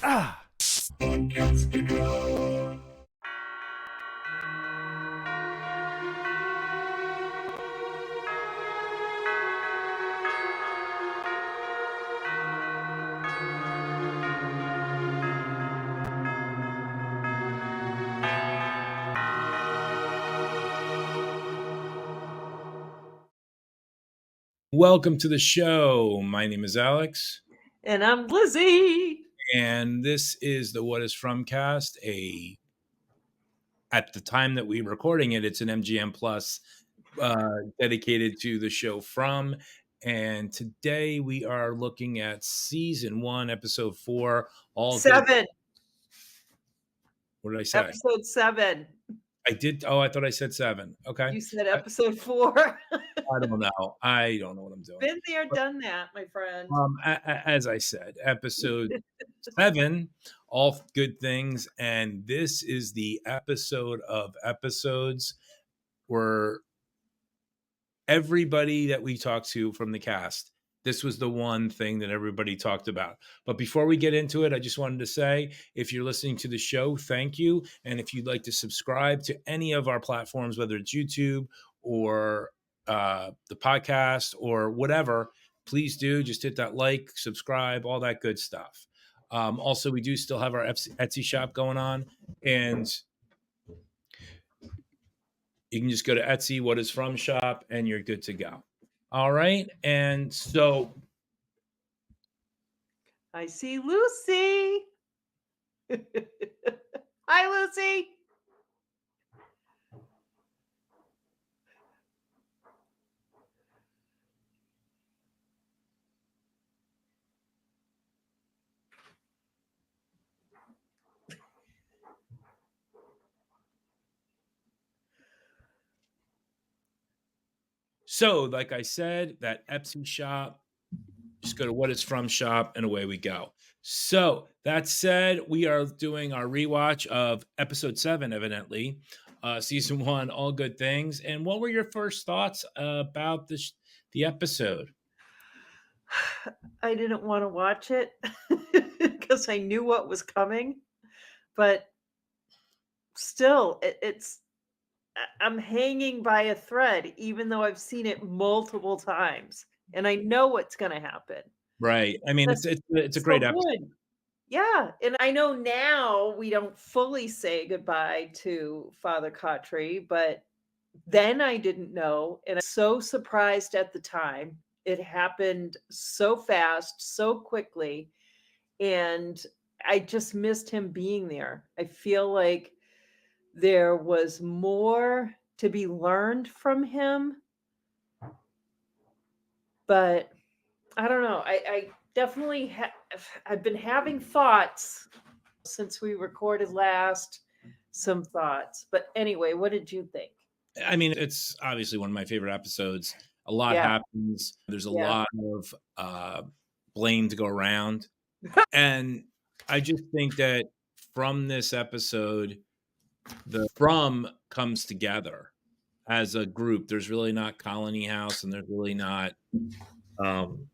Ah. Welcome to the show. My name is Alex. And I'm Lizzie. And this is the What Is From cast. At the time that we're recording it, it's an MGM Plus dedicated to the show From. And today we are looking at season 1, episode 4. All good. 7. What did I say? Episode 7. I did. Oh, I thought I said 7. Okay. You said episode 4. I don't know. I don't know what I'm doing. Been there, done that, my friend. As I said, episode 7, all good things. And this is the episode of episodes where everybody that we talked to from the cast, this was the one thing that everybody talked about. But before we get into it, I just wanted to say, if you're listening to the show, thank you. And if you'd like to subscribe to any of our platforms, whether it's YouTube or the podcast or whatever, please do. Just hit that like, subscribe, all that good stuff. Also, we do still have our Etsy shop going on. And you can just go to Etsy, What Is From shop, and you're good to go. All right. And so I see Lucy. Hi, Lucy. like I said, that Etsy shop, just go to What Is From shop, and away we go. So that said, we are doing our rewatch of episode 7, evidently, season 1, All Good Things. And what were your first thoughts about the episode? I didn't want to watch it because I knew what was coming, but still, I'm hanging by a thread, even though I've seen it multiple times, and I know what's going to happen. Right. I mean, That's it's a so great episode. good. Yeah, and I know now we don't fully say goodbye to Father Katri, but then I didn't know, and I'm so surprised at the time. It happened so fast, so quickly, and I just missed him being there. I feel like there was more to be learned from him, but I don't know. I definitely I've been having thoughts since we recorded last, some thoughts. But anyway, what did you think? I mean, it's obviously one of my favorite episodes. A lot Yeah, happens. There's a yeah. lot of blame to go around. And I just think that from this episode, the From comes together as a group. There's really not Colony House, and there's really not um,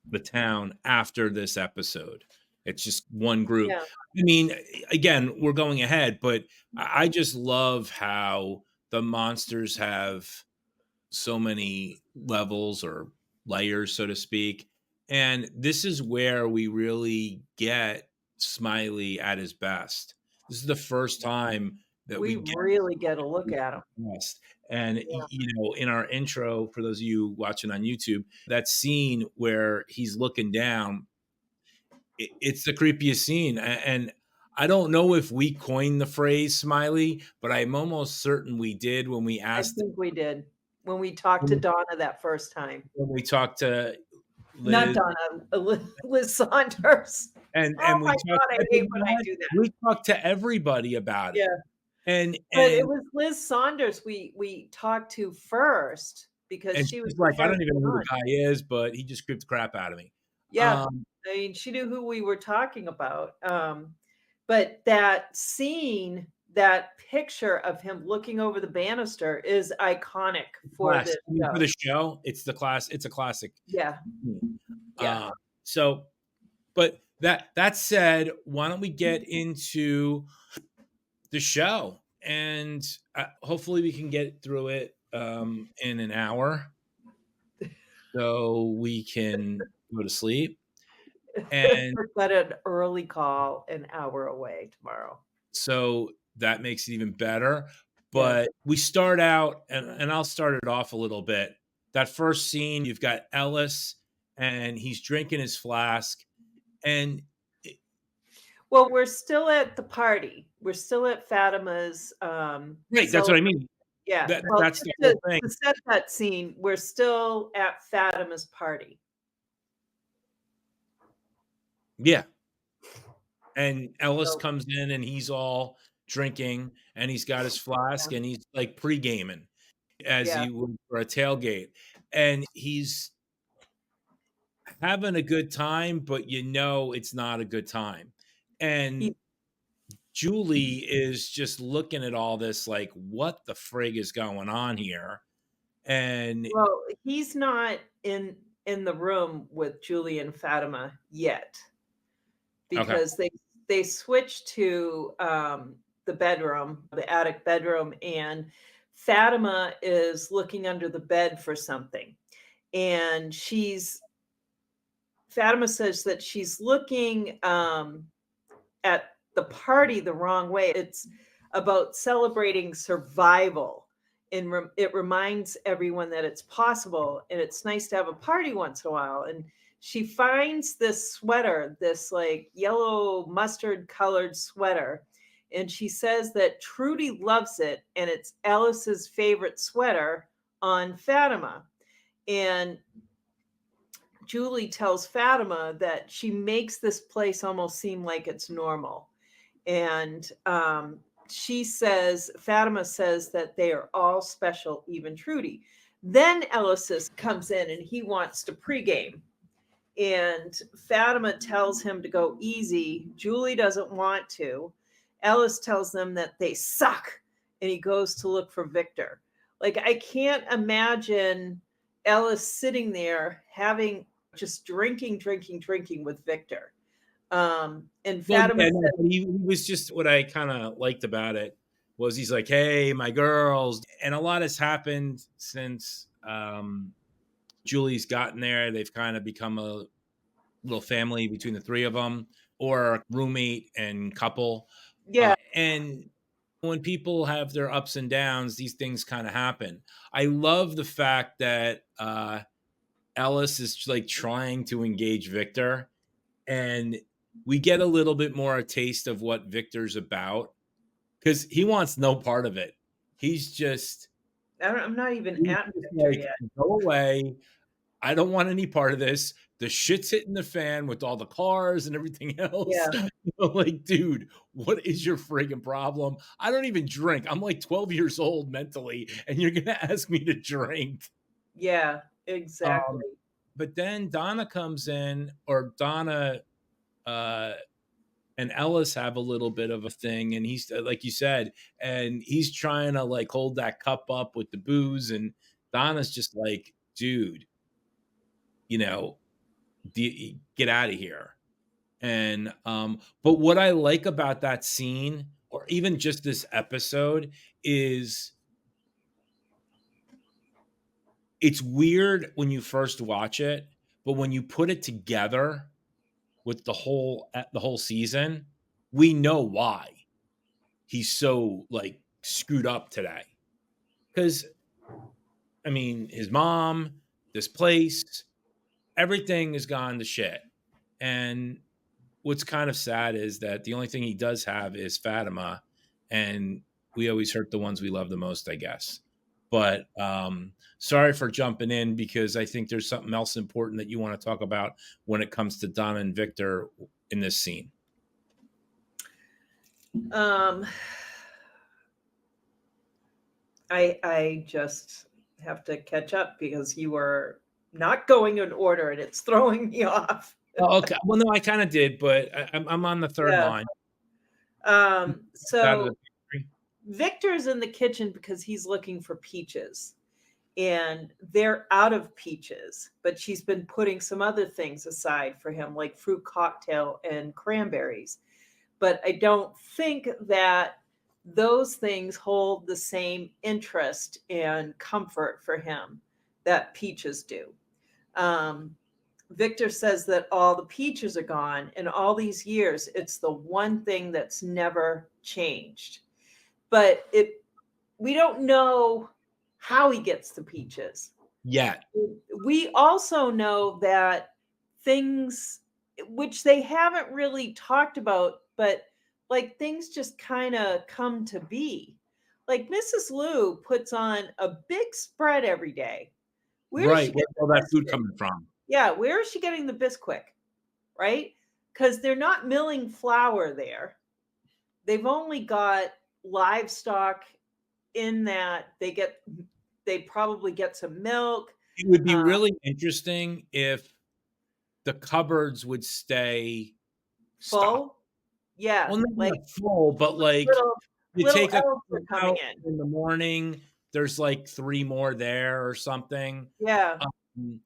the town after this episode. It's just one group. Yeah. I mean, again, we're going ahead, but I just love how the monsters have so many levels or layers, so to speak. And this is where we really get Smiley at his best. This is the first time that We we get really get a look at him. best. And Yeah. in our intro, for those of you watching on YouTube, that scene where he's looking down, it's the creepiest scene. And I don't know if we coined the phrase Smiley, but I'm almost certain we did when we I asked think we did when we talked to Donna that first time. when we talked to Not Liz, Donna, Liz Saunders. Oh and we my talked, God, I but you hate when know I what? do that. We talked to everybody about it. Yeah. But it And was Liz Saunders we talked to first because she was she's the like, I first don't even know who one. the guy is, but he just creeped the crap out of me. Yeah. Um, I mean, she knew who we were talking about. But that scene, that picture of him looking over the banister is iconic for class. this I mean, for show. the show, it's a classic. Yeah. Yeah. Uh, so, but That said, why don't we get into the show? And hopefully we can get through it in an hour so we can go to sleep. And We've got an early call an hour away tomorrow. so that makes it even better. Yeah. But we start out, and I'll start it off a little bit. That first scene, you've got Ellis, and he's drinking his flask, and Well, we're still at the party. We're still at Fatima's, right, that's what I mean. yeah. That Well, that's just the whole thing. to set that scene, we're still at Fatima's party. Yeah, and Ellis So, comes in, and he's all drinking, and he's got his flask, yeah. and he's, like, pre-gaming as Yeah. you would for a tailgate, and he's having a good time, but you know it's not a good time, He and Julie is just looking at all this like, "What the frig is going on here?" And Well, he's not in the room with Julie and Fatima yet okay, because they switched to, the bedroom, the attic bedroom, and Fatima is looking under the bed for something, and Fatima says that she's looking, at the party the wrong way. It's about celebrating survival. And it reminds everyone that it's possible and it's nice to have a party once in a while. And she finds this sweater, this like yellow mustard colored sweater. And she says that Trudy loves it and it's Ellis's favorite sweater on Fatima. And Julie tells Fatima that she makes this place almost seem like it's normal. And Fatima says that they are all special, even Trudy. Then Ellis comes in and he wants to pregame. And Fatima tells him to go easy. Julie doesn't want to. Ellis tells them that they suck. And he goes to look for Victor. Like, I can't imagine Ellis sitting there having just drinking with Victor. And well, Fatima yeah, no, said, but he was just what I kinda liked about it was he's like, "Hey, my girls," and a lot has happened since, Julie's gotten there. They've kinda become a little family between the 3 of them, or roommate and couple, yeah, and when people have their ups and downs, these things kinda happen. I love the fact that, Ellis is, like, trying to engage Victor, and we get a little bit more a taste of what Victor's about because he wants no part of it. He's just I'm not even he's at just Victor like, yet. "Go away. I don't want any part of this. The shit's hitting the fan with all the cars and everything else." Yeah, Like, dude, what is your friggin' problem? I don't even drink. I'm like 12 years old mentally, and you're gonna ask me to drink. yeah, Um, exactly. but then Donna comes in, or Donna uh and Ellis have a little bit of a thing, and he's like you said, and he's trying to like hold that cup up with the booze, and Donna's just like, dude, you know, get out of here. And but what I like about that scene, or even just this episode, is it's weird when you first watch it, but when you put it together with the whole season, we know why he's so like screwed up today. Because I mean, his mom, this place, everything has gone to shit. And what's kind of sad is that the only thing he does have is Fatima, and we always hurt the ones we love the most, I guess. But sorry for jumping in because I think there's something else important that you want to talk about when it comes to Donna and Victor in this scene. Um, I just have to catch up because you were not going in order and it's throwing me off. Oh, okay. Well, no, I kind of did, but I'm on the third Yeah. line. Out of the So pantry. Victor's in the kitchen because he's looking for peaches. and they're out of peaches, but she's been putting some other things aside for him, like fruit cocktail and cranberries. But I don't think that those things hold the same interest and comfort for him that peaches do. Um, Victor says that all the peaches are gone, and all these years, it's the one thing that's never changed. But we don't know how he gets the peaches. Yet. We also know that things which they haven't really talked about, but like things just kind of come to be. Like Mrs. Lou puts on a big spread every day. Where does she Right. get Where's the all that food biscuit? coming from? Yeah, where is she getting the Bisquick? Right? Because they're not milling flour there. They've only got livestock in that they probably get some milk. It would be Uh, really interesting if the cupboards would stay stocked. full. Yeah, Well, maybe like not full, but like little you little take a elves are couple coming out in. in the morning, there's like 3 more there or something, Yeah. um,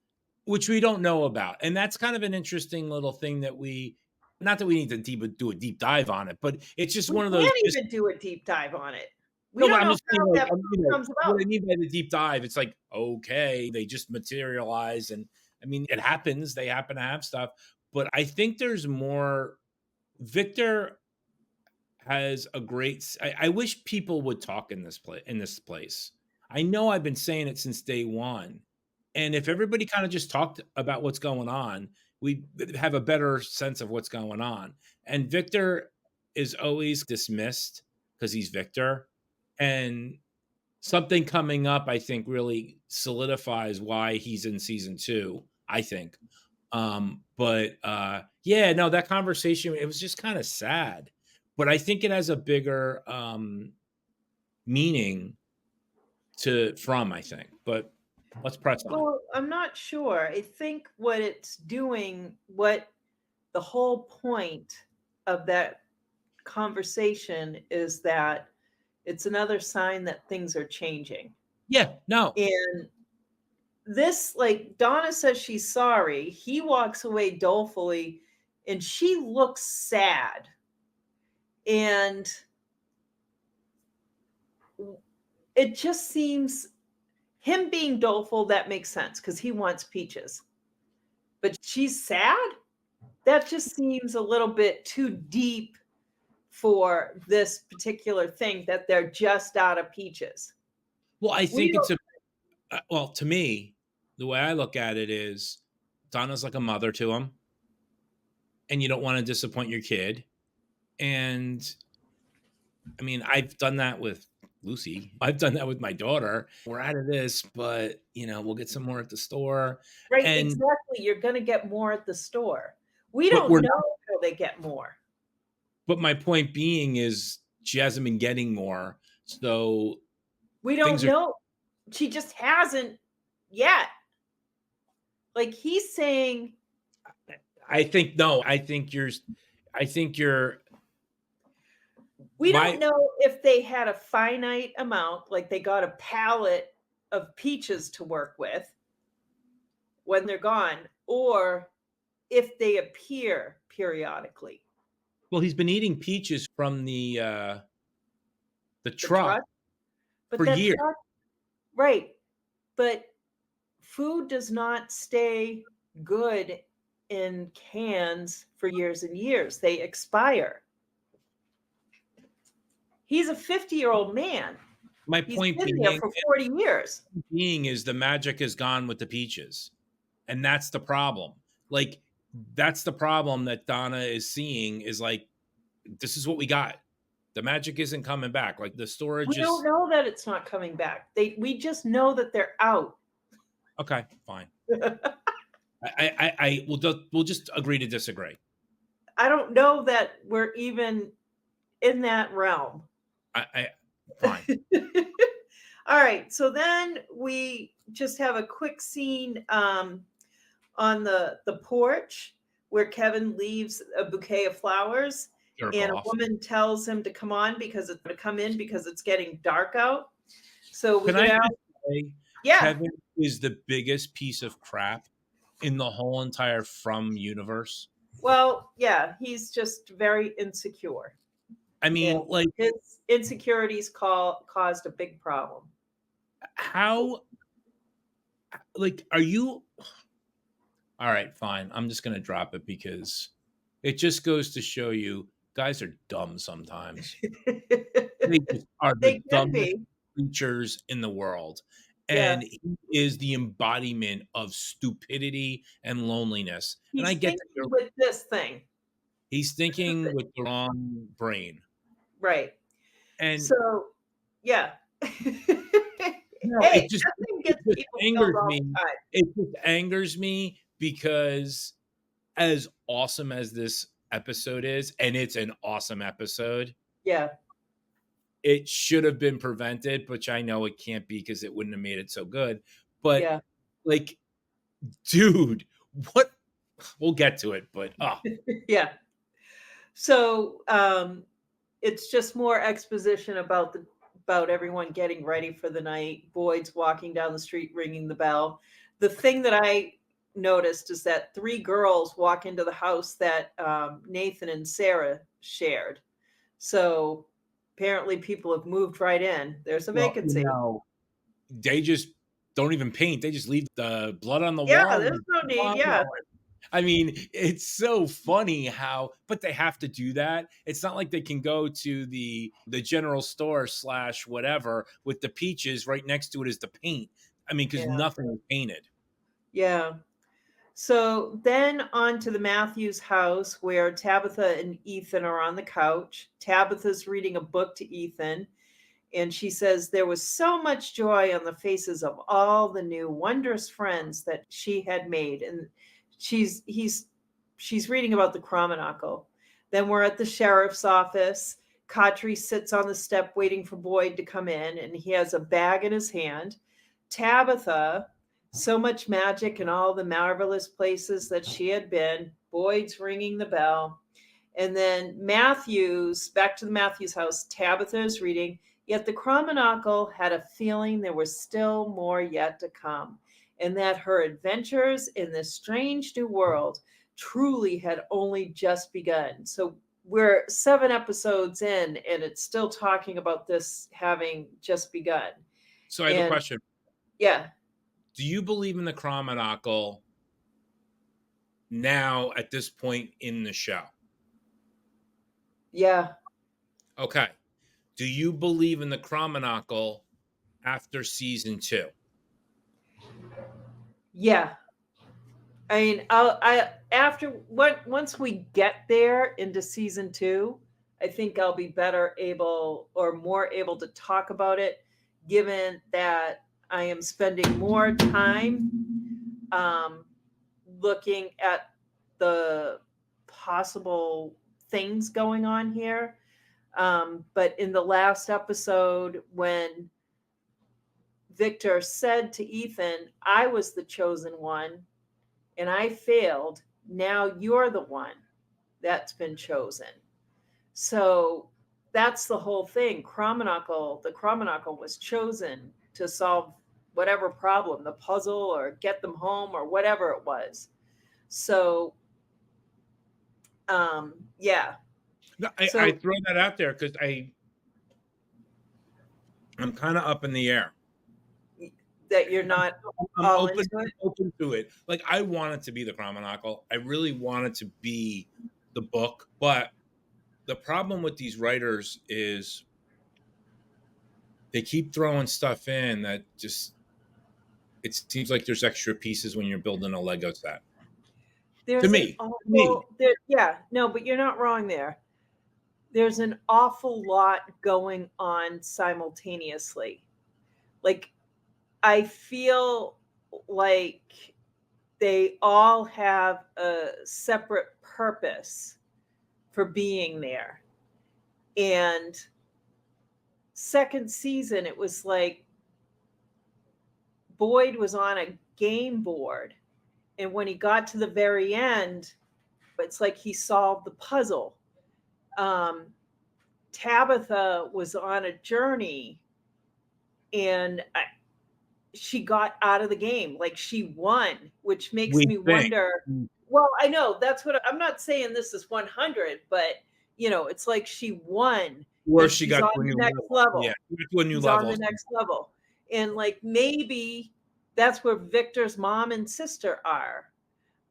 which we don't know about. And that's kind of an interesting little thing that we not that we need to do a deep dive on it, but it's just We one of those can't just even do a deep dive on it. We no, but don't I'm know just saying, how like, that food comes what I about. mean by the deep dive, it's like, okay, they just materialize, and I mean, it happens, they happen to have stuff, but I think there's more. Victor has a great I wish people would talk in this place. I know I've been saying it since day one. And if everybody kind of just talked about what's going on, we have a better sense of what's going on. And Victor is always dismissed because he's Victor. And something coming up, I think, really solidifies why he's in season two, I think. But yeah, no, that conversation, it was just kind of sad. But I think it has a bigger meaning I think. But let's press on. Well, I'm not sure. I think what it's doing, what the whole point of that conversation is that it's another sign that things are changing. Yeah, no. And this, like, Donna says she's sorry. He walks away dolefully, and she looks sad. And it just seems him being doleful, that makes sense because he wants peaches. But she's sad? That just seems a little bit too deep for this particular thing that they're just out of peaches. Well, I We think it's don't a well, to me, the way I look at it is Donna's like a mother to him, and you don't want to disappoint your kid. And I mean, I've done that with Lucy. I've done that with my daughter. We're out of this, but we'll get some more at the store. right, And exactly. You're gonna get more at the store. We but don't we're know not how they get more. but my point being is she hasn't been getting more. So We don't things are know. She just hasn't yet. Like he's saying, I think no, I think you're we don't my know if they had a finite amount, like they got a pallet of peaches to work with when they're gone, or if they appear periodically. well, he's been eating peaches from the The truck, truck but for that years. truck, right? But food does not stay good in cans for years and years. They expire. He's a 50-year-old man. My He's point been there for 40 years. being is the magic is gone with the peaches. And that's the problem. Like that's the problem that Donna is seeing is like this is what we got. The magic isn't coming back. Like the We storage don't is know that it's not coming back. We just know that they're out. okay, fine. I we'll just agree to disagree. I don't know that we're even in that realm. I fine. All right. So then we just have a quick scene on the porch where Kevin leaves a bouquet of flowers, Jerk and a off. woman tells him to come in because it's getting dark out. So we Can I get out. just say Yeah. Kevin is the biggest piece of crap in the whole entire From universe. Well, yeah, he's just very insecure. I And mean, like, his insecurities caused a big problem. how, like, are you all right, fine. I'm just going to drop it because it just goes to show you guys are dumb sometimes. They just are the They can dumbest be. creatures in the world. Yeah. And he is the embodiment of stupidity and loneliness. And I He's get that thinking with this thing. he's thinking with the wrong brain. Right. And So, yeah. no, Hey, that thing it gets just people killed angers all me. the time. It just angers me because as awesome as this episode is, and it's an awesome episode, Yeah. it should have been prevented, which I know it can't be because it wouldn't have made it so good. But Yeah. like, dude, what? We'll get to it, but Yeah. So, it's just more exposition about everyone getting ready for the night. Boyd's walking down the street ringing the bell. The thing that I noticed is that 3 girls walk into the house that, Nathan and Sarah shared. So, apparently people have moved right in. There's a well, vacancy. they just don't even paint. They just leave the blood on the Yeah, wall and there's no keep need, on yeah. going. I mean, it's so funny how, but they have to do that. It's not like they can go to the general store slash whatever with the peaches right next to it is the paint. I mean, because Yeah, nothing is painted. yeah. So then on to the Matthews house where Tabitha and Ethan are on the couch. Tabitha's reading a book to Ethan, and she says there was so much joy on the faces of all the new wondrous friends that she had made. And she's reading about the Cromanacle. Then we're at the sheriff's office. Katri sits on the step waiting for Boyd to come in, and he has a bag in his hand. Tabitha, so much magic in all the marvelous places that she had been. Boyd's ringing the bell. And then Matthews, back to the Matthews house, Tabitha is reading. Yet the Cromanacle had a feeling there was still more yet to come, and that her adventures in this strange new world truly had only just begun. So we're 7 episodes in, and it's still talking about this having just begun. So I have a And question. yeah, Do you believe in the Cromanacle now at this point in the show? yeah, Okay. Do you believe in the Cromanacle after season 2? yeah. I mean, I after what once we get there into season 2, I think I'll be better able or more able to talk about it, given that I am spending more time um, looking at the possible things going on here. But in the last episode, when Victor said to Ethan, I was the chosen one and I failed. Now you're the one that's been chosen. So that's the whole thing. The Cromanacle was chosen to solve whatever problem, the puzzle or get them home or whatever it was. So, yeah. No, I So throw that out there because I'm kind of up in the air. that you're not I'm all open into it. open to it. Like I want it to be the Cromanacle. I really want it to be the book, but the problem with these writers is they keep throwing stuff in that just it seems like there's extra pieces when you're building a Lego set. To There's an me, to me. awful there. Yeah, no, but you're not wrong there. There's an awful lot going on simultaneously. Like I feel like they all have a separate purpose for being there. And second season, it was like Boyd was on a game board. And when he got to the very end, it's like he solved the puzzle. Um, Tabitha was on a journey, and she got out of the game, like she won, which makes We me think. wonder. Well, I know that's what I'm not saying this is 100, but it's like she won Or and she she's got on to a the new next level. Yeah, level. she got to a new She's on level. the next level. And like maybe that's where Victor's mom and sister are.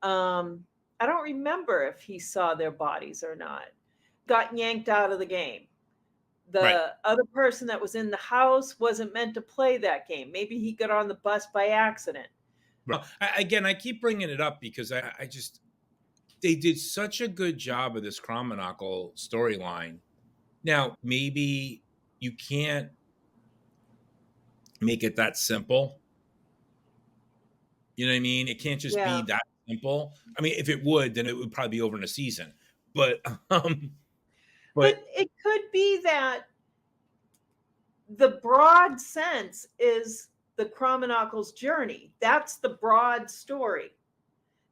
I don't remember if he saw their bodies or not. Got yanked out of the game. Right. The other person that was in the house wasn't meant to play that game. Maybe he got on the bus by accident. Right. Again, I keep bringing it up because I just they did such a good job of this Chromonacle storyline. Now, maybe you can't make it that simple. You know what I mean? It can't just be Yeah. that simple. I mean, if it would, then it would probably be over in a season. But but But it could be that the broad sense is the Chromonocle's journey. That's the broad story.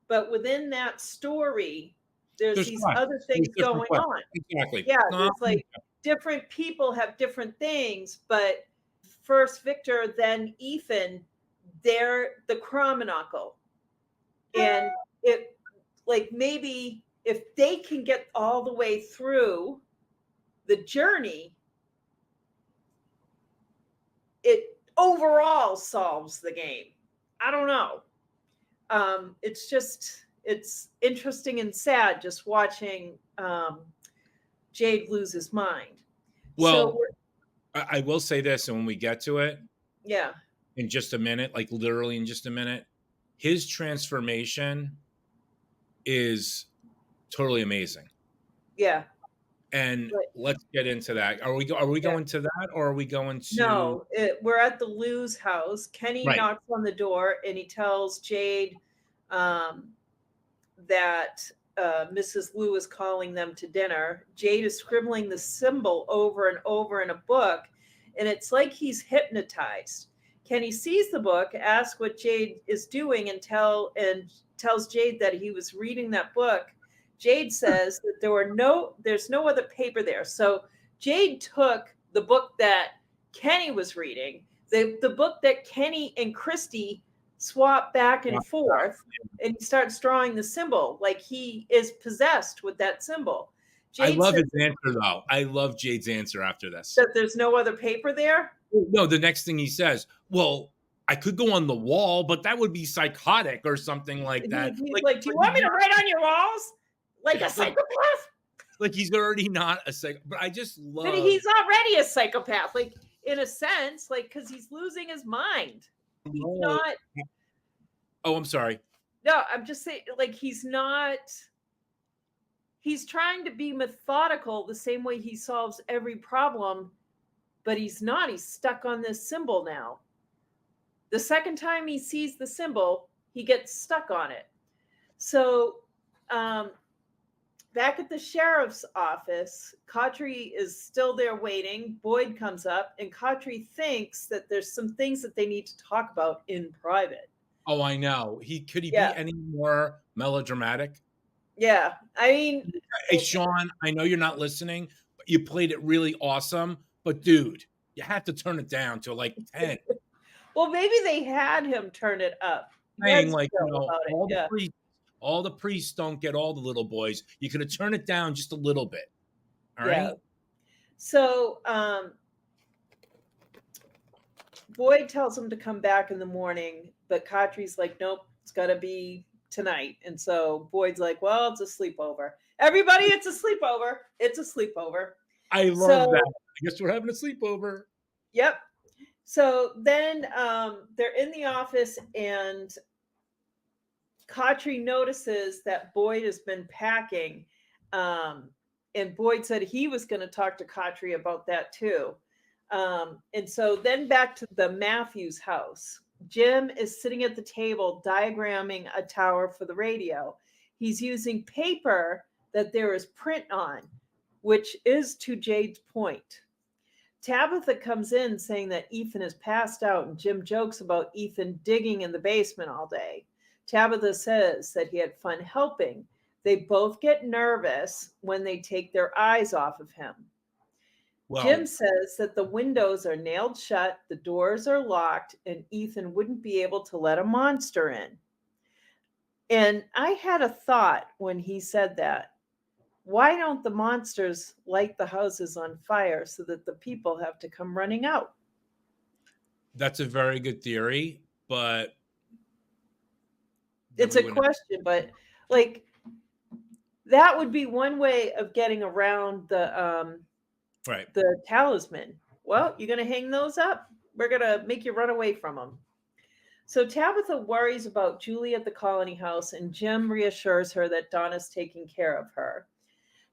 But within that story, there's there's these quests. other There's things different going quests. on. Exactly. Yeah, No, there's like different people have different things, but first Victor, then Ethan, they're the Chromonacle. And it like maybe if they can get all the way through the journey, it overall solves the game. I don't know. It's interesting and sad just watching Jade lose his mind. So well, I will say this, and when we get to it yeah, in just a minute, like literally in just a minute, his transformation is totally amazing. yeah, And but let's get into that. Are we yeah. going to that, or are we going to No, we're at the Lou's house. Kenny right? knocks on the door and he tells Jade um, that Mrs. Lou is calling them to dinner. Jade is scribbling the symbol over and over in a book, and it's like he's hypnotized. Kenny sees the book, asks what Jade is doing, and tells Jade that he was reading that book. Jade says that there's no other paper there. So Jade took the book that Kenny was reading, the book that Kenny and Christy swap back and forth, and he starts drawing the symbol like he is possessed with that symbol. I Jade love says his answer though. I love Jade's answer after this. that there's no other paper there. No, the next thing he says, well, I could go on the wall, but that would be psychotic or something like that. He's like, "Do you want me to write on your walls like a like, psychopath?" like he's already not a psych. But I just But love. he's already a psychopath, like in a sense, like because he's losing his mind. He's not. Oh, I'm sorry. No, I'm just saying, like he's not. He's trying to be methodical the same way he solves every problem, but he's not. He's stuck on this symbol now. The second time he sees the symbol, he gets stuck on it. So, back at the sheriff's office, Katri is still there waiting. Boyd comes up, and Katri thinks that there's some things that they need to talk about in private. Oh, I know. Could he Yeah. be any more melodramatic? Yeah. I mean, Hey, Sean, I know you're not listening, but you played it really awesome. But dude, you have to turn it down to like 10. well, maybe they had him turn it up. Saying Ned's like, about it. Yeah. all the priests don't get all the little boys. You could have turned it down just a little bit. All Yeah. right. So Boyd tells him to come back in the morning, but Katri's like, nope, it's got to be tonight. And so Boyd's like, well, it's a sleepover. Everybody, it's a sleepover. It's a sleepover. I love that. I guess we're having a sleepover. Yep. So then they're in the office, and Katri notices that Boyd has been packing. And Boyd said he was going to talk to Katri about that too. And so then back to the Matthews house. Jim is sitting at the table diagramming a tower for the radio. He's using paper that there is print on, which is to Jade's point. Tabitha comes in saying that Ethan is passed out, and Jim jokes about Ethan digging in the basement all day. Tabitha says that he had fun helping. They both get nervous when they take their eyes off of him. Jim Well, says that the windows are nailed shut, the doors are locked, and Ethan wouldn't be able to let a monster in. And I had a thought when he said that. Why don't the monsters light the houses on fire so that the people have to come running out? that's a very good theory, but then It's we a wouldn't. question, but like that would be one way of getting around Right. the talisman. Well, you're going to hang those up. We're going to make you run away from them. So Tabitha worries about Julie at the colony house, and Jim reassures her that Donna's taking care of her.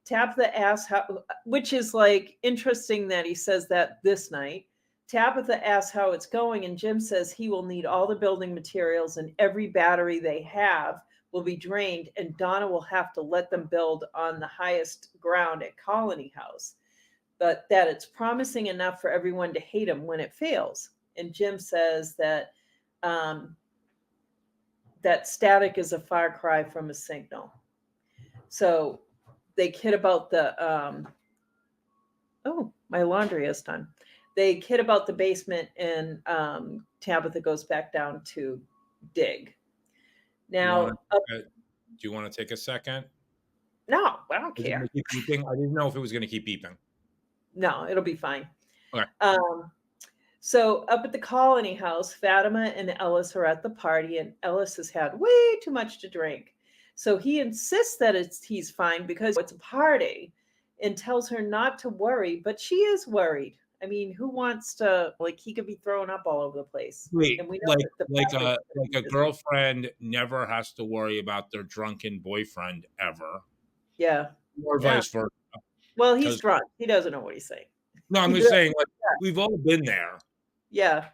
Tabitha asks how, which is like interesting that he says that this night. Tabitha asks how it's going, and Jim says he will need all the building materials, and every battery they have will be drained, and Donna will have to let them build on the highest ground at Colony House, but that it's promising enough for everyone to hate him when it fails. And Jim says that um, that static is a far cry from a signal. So they kid about the oh, my laundry is done. They kid about the basement, and Tabitha goes back down to dig. You want Now, to? Do you want to take a second? no, I don't Is it going care. to keep beeping? I didn't know if it was going to keep beeping. No, it'll be fine. Okay. So up at the colony house, Fatima and Ellis are at the party, and Ellis has had way too much to drink. So he insists that he's fine because it's a party, and tells her not to worry, but she is worried. I mean, who wants to, like, he could be throwing up all over the place. Wait, And we know like that the like bathroom a is gonna like be a busy. girlfriend never has to worry about their drunken boyfriend ever, Yeah. or Yeah. vice versa. Well, he's Because drunk. He doesn't know what he's saying. no, I'm just saying, like we've all been there. Yeah.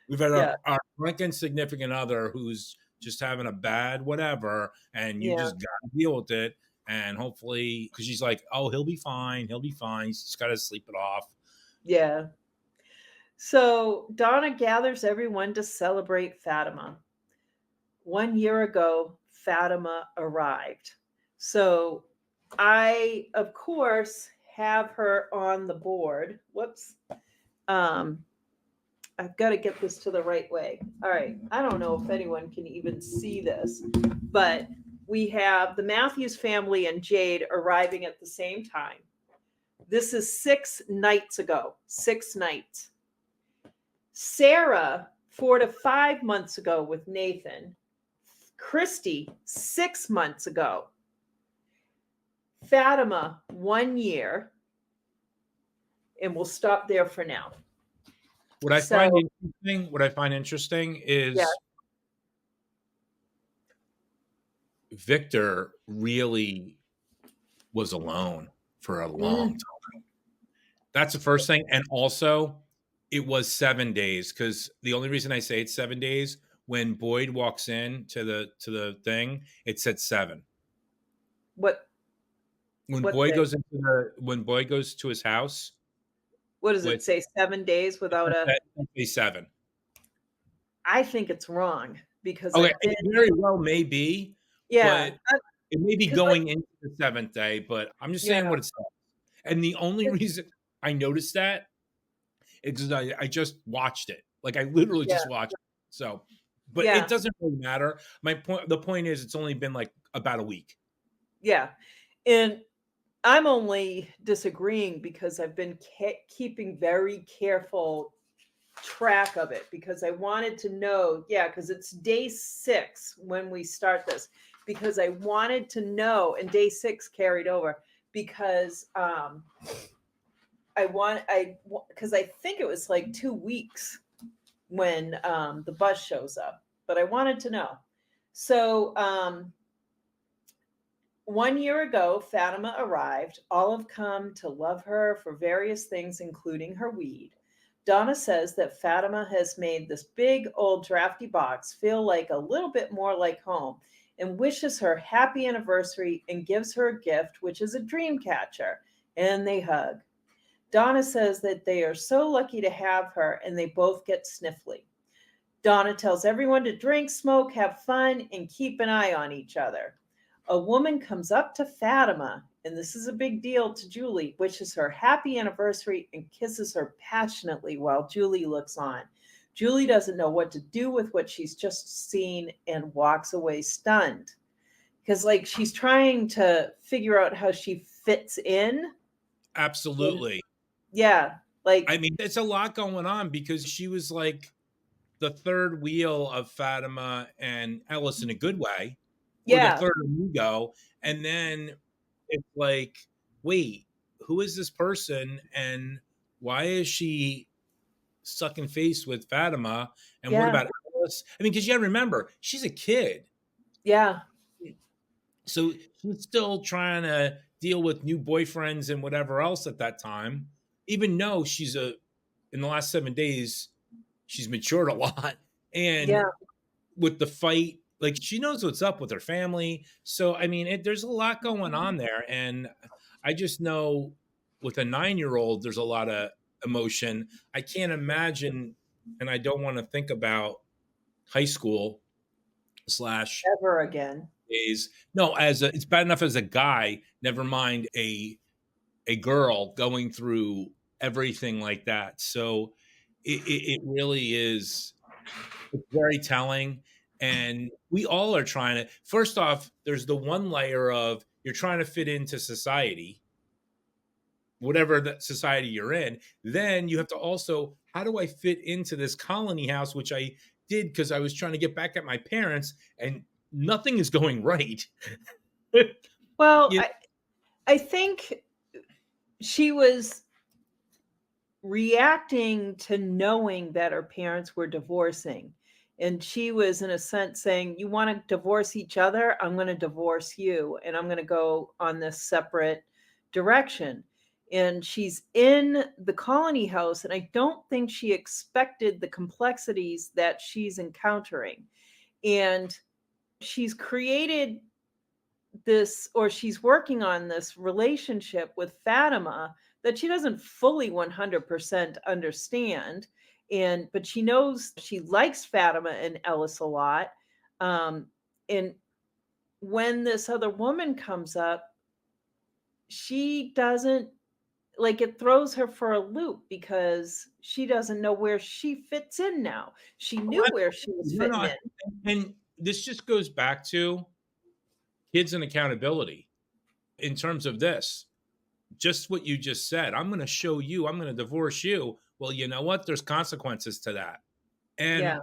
We've had Yeah. our drunken significant other who's just having a bad whatever, and you Yeah. just got to deal with it. And hopefully, because she's like, "Oh, he'll be fine. He'll be fine. He's just got to sleep it off." Yeah. So Donna gathers everyone to celebrate Fatima. 1 year ago, Fatima arrived. So I, of course, have her on the board. Whoops. Um, I've got to get this to the right way. All right. I don't know if anyone can even see this, but we have the Matthews family and Jade arriving at the same time. This is 6 nights ago. 6 nights. Sarah, 4 to 5 months ago with Nathan. Christy, 6 months ago. Fatima, 1 year. And we'll stop there for now. What I So, find interesting yeah. is Victor really was alone for a long Mm, time. That's the first thing, and also it was 7 days, because the only reason I say it's 7 days, when Boyd walks in to the thing, it said 7. what what thing? When Boyd goes to his house What does it with say? 7 days without a. it say 7. I think it's wrong because Okay, I've it been. very well may be, Yeah. but it may be Because like, going into the 7th day, but I'm just saying yeah. what it says. And the only reason I noticed that is 'cause I just watched it. Like, I literally Yeah. just watched it. So, but it Yeah. doesn't really matter. The point is it's only been, like, about a week. Yeah. And I'm only disagreeing because I've been keeping very careful track of it because I wanted to know, yeah, because it's day 6 when we start this, because I wanted to know, and day 6 carried over because because I think it was like 2 weeks when the bus shows up, but I wanted to know. So 1 year ago, Fatima arrived. All have come to love her for various things, including her weed. Donna says that Fatima has made this big old drafty box feel like a little bit more like home, and wishes her happy anniversary and gives her a gift, which is a dream catcher. And they hug. Donna says that they are so lucky to have her, and they both get sniffly. Donna tells everyone to drink, smoke, have fun, and keep an eye on each other. A woman comes up to Fatima and this is a big deal to Julie, wishes her happy anniversary and kisses her passionately while Julie looks on. Julie doesn't know what to do with what she's just seen and walks away stunned. Because, like, she's trying to figure out how she fits in. Absolutely. Yeah. I Like, mean, it's a lot going on because she was like the third wheel of Fatima and Ellis in a good way, or the yeah, third amigo. And then it's like, wait, who is this person? And why is she sucking face with Fatima? And what yeah, about Ellis? I mean, because you got to remember, she's a kid. yeah, So she's still trying to deal with new boyfriends and whatever else at that time, even though in the last 7 days, she's matured a lot. And yeah. with the fight, like she knows what's up with her family. So, I mean, there's a lot going on there. And I just know with a 9-year old, there's a lot of emotion. I can't imagine, and I don't want to think about high school slash Ever again. days. No, it's bad enough as a guy, never mind a girl going through everything like that. So it really is, it's very telling. And we all are trying to, first off, there's the one layer of you're trying to fit into society, whatever that society you're in. Then you have to also, how do I fit into this colony house, which I did because I was trying to get back at my parents, and nothing is going right. Well, You I think she was reacting to knowing that her parents were divorcing. And she was, in a sense, saying, "You want to divorce each other? I'm going to divorce you, and I'm going to go on this separate direction." And she's in the colony house, and I don't think she expected the complexities that she's encountering. And she's created this, or she's working on this relationship with Fatima that she doesn't fully 100% understand. And but she knows she likes Fatima and Ellis a lot. um and when this other woman comes up, she doesn't, like, it throws her for a loop because she doesn't know where she fits in now. She Oh, knew where she was absolutely. No, fitting no, in. and this just goes back to kids and accountability in terms of this. Just what you just said. I'm going to show you, I'm going to divorce you. Well, you know what? There's consequences to that. And Yeah,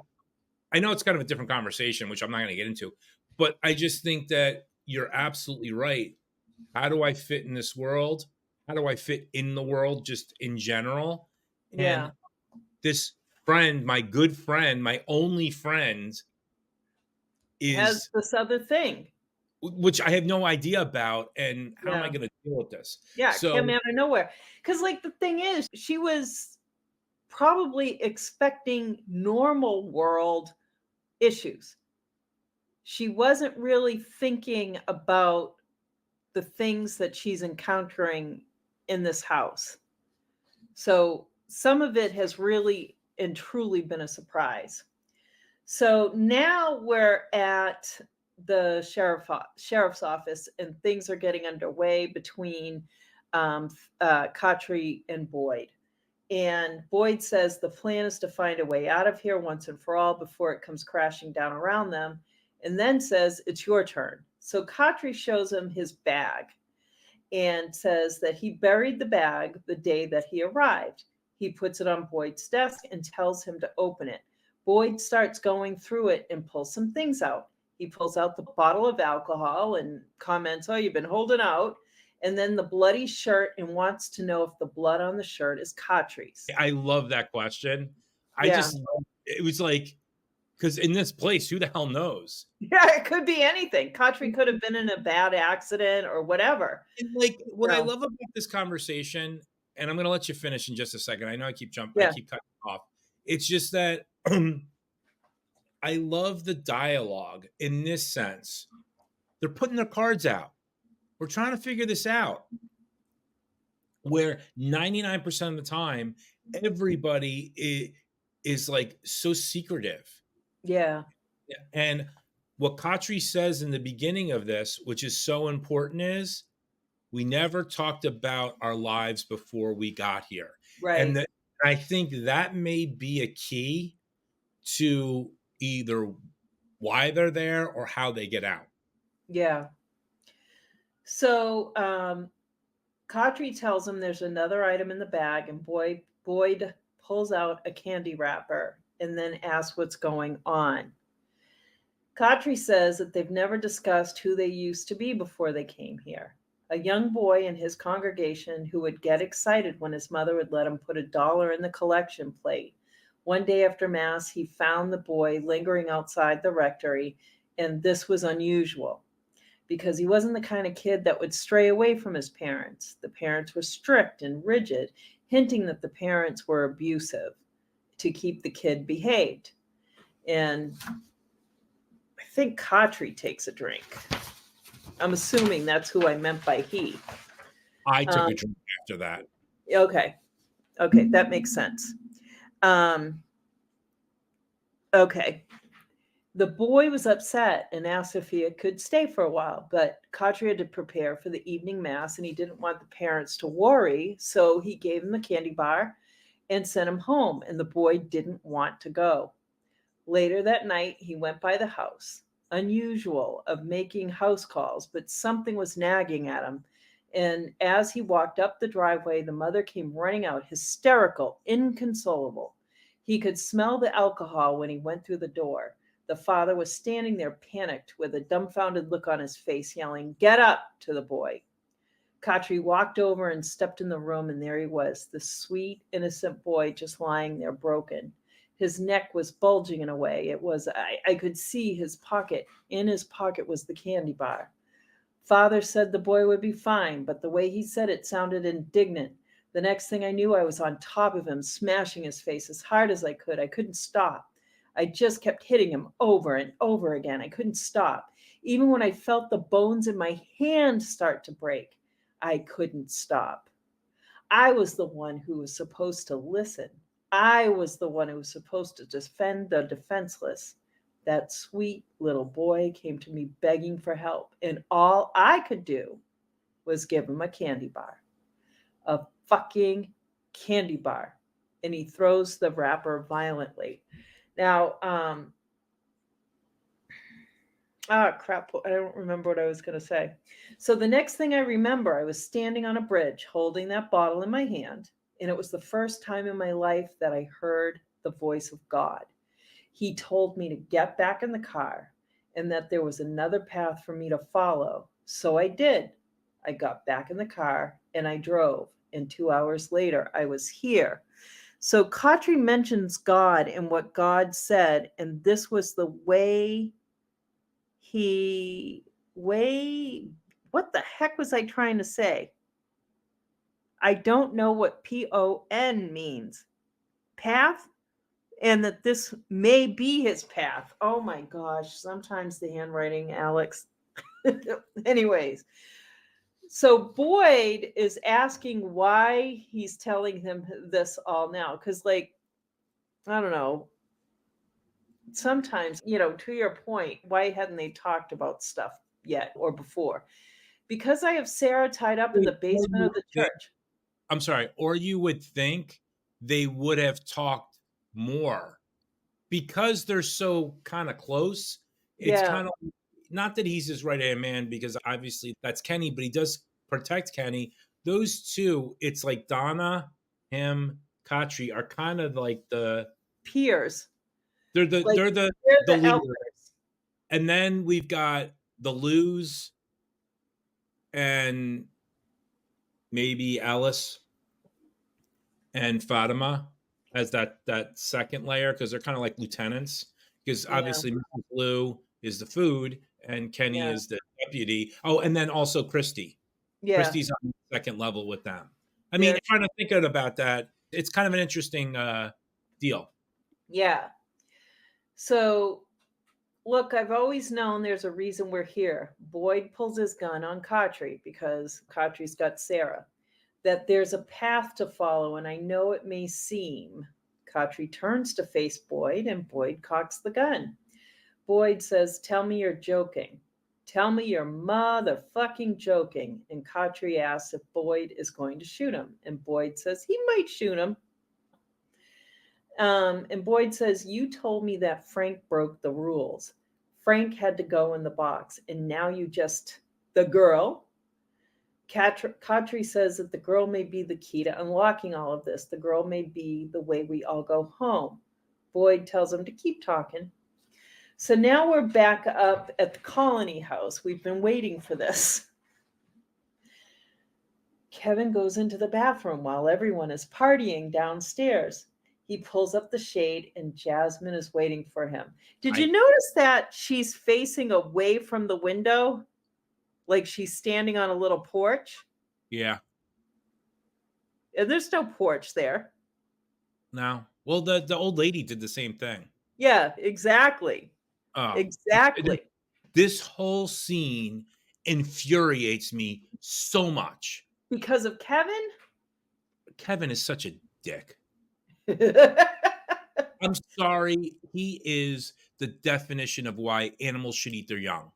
I know it's kind of a different conversation, which I'm not going to get into, but I just think that you're absolutely right. How do I fit in this world? How do I fit in the world just in general? yeah. And this friend, my good friend, my only friend, Has is, this other thing. which I have no idea about. And how am I Yeah. going to deal with this? Yeah, it came So out of nowhere. Because, like, the thing is, she was probably expecting normal world issues. She wasn't really thinking about the things that she's encountering in this house. So some of it has really and truly been a surprise. So now we're at the sheriff's office, and things are getting underway between Katri and Boyd. And Boyd says the plan is to find a way out of here once and for all before it comes crashing down around them, and then says, "It's your turn." So Katri shows him his bag and says that he buried the bag the day that he arrived. He puts it on Boyd's desk and tells him to open it. Boyd starts going through it and pulls some things out. He pulls out the bottle of alcohol and comments, "Oh, you've been holding out." And then the bloody shirt, and wants to know if the blood on the shirt is Katri's. I love that question. I Yeah. just love, it was like, because in this place, who the hell knows? Yeah, it could be anything. Katri could have been in a bad accident or whatever. And like what I So, love about this conversation, and I'm gonna let you finish in just a second. I know I yeah, keep cutting off. It's just that I love the dialogue in this sense. They're putting their cards out. We're trying to figure this out. Where 99% of the time, everybody is like so secretive. yeah, Yeah. And what Katri says in the beginning of this, which is so important, is We never talked about our lives before we got here. And Right. I think that may be a key to either why they're there or how they get out. Yeah. So, Katri tells him there's another item in the bag, and Boyd pulls out a candy wrapper and then asks what's going on. Katri says that they've never discussed who they used to be before they came here. A young boy in his congregation who would get excited when his mother would let him put $1 in the collection plate. One day after Mass, he found the boy lingering outside the rectory, and this was unusual because he wasn't the kind of kid that would stray away from his parents. The parents were strict and rigid, hinting that the parents were abusive to keep the kid behaved. And I think Katri takes a drink. I'm assuming that's who I meant by he. I took a Um, drink after that. okay. Okay. That makes sense. Um, okay. The boy was upset and asked if he could stay for a while, but Katri had to prepare for the evening mass and he didn't want the parents to worry. So he gave him a candy bar and sent him home. And the boy didn't want to go. Later that night, he went by the house, unusual of making house calls, but something was nagging at him. And as he walked up the driveway, the mother came running out, hysterical, inconsolable. He could smell the alcohol when he went through the door. The father was standing there, panicked, with a dumbfounded look on his face, yelling, "Get up!" to the boy. Katri walked over and stepped in the room, and there he was, the sweet, innocent boy just lying there broken. His neck was bulging in a way. I could see his pocket. In his pocket was the candy bar. Father said the boy would be fine, but the way he said it sounded indignant. The next thing I knew, I was on top of him, smashing his face as hard as I could. I couldn't stop. I just kept hitting him over and over again. I couldn't stop. Even when I felt the bones in my hand start to break, I couldn't stop. I was the one who was supposed to listen. I was the one who was supposed to defend the defenseless. That sweet little boy came to me begging for help, and all I could do was give him a candy bar. A fucking candy bar. And he throws the wrapper violently. Now, crap, I don't remember what I was going to say. So the next thing I remember, I was standing on a bridge holding that bottle in my hand, and it was the first time in my life that I heard the voice of God. He told me to get back in the car and that there was another path for me to follow. So I did. I got back in the car and I drove, and 2 hours later I was here. So Katri mentions God and what God said, and this was the way he way what the heck was I trying to say? I don't know what PON means. Path? And that this may be his path. Oh my gosh, sometimes the handwriting, Alex. Anyways, so Boyd is asking why he's telling him this all now. Because, like, I don't know, sometimes, to your point, why hadn't they talked about stuff yet or before? Because I have Sarah tied up in the Or basement you of the would think- church. I'm sorry, or you would think they would have talked more because they're so kind of close. It's Yeah, kind of not that he's his right hand man because obviously that's Kenny, but he does protect Kenny. Those two, it's like Donna, him, Katri are kind of like peers. they're the Like, they're they're the the leader. elders. And then we've got the Luz and maybe Alice and Fatima as that second layer because they're kind of like lieutenants. Because Yeah, obviously Mrs. Blue is the food and Kenny yeah, is the deputy. Oh, and then also Christy. yeah, Christy's on the second level with them. I mean, yeah, trying to think about that, it's kind of an interesting deal. yeah. So, look, I've always known there's a reason we're here. Boyd pulls his gun on Katri because Katri's got Sarah. That there's a path to follow, and I know it may seem. Katri turns to face Boyd, and Boyd cocks the gun. Boyd says, "Tell me you're joking." Tell me you're motherfucking joking. And Katri asks if Boyd is going to shoot him. And Boyd says he might shoot him. And Boyd says, you told me that Frank broke the rules. Frank had to go in the box. And now you just, the girl. Katri says that the girl may be the key to unlocking all of this. The girl may be the way we all go home. Boyd tells him to keep talking. So now we're back up at the Colony House. We've been waiting for this. Kevin goes into the bathroom while everyone is partying downstairs. He pulls up the shade and Jasmine is waiting for him. Did you notice that she's facing away from the window? Like she's standing on a little porch? Yeah. And there's no porch there. No. Well, the old lady did the same thing. Yeah, exactly. Exactly. This whole scene infuriates me so much. Because of Kevin? Kevin is such a dick. I'm sorry. He is the definition of why animals should eat their young.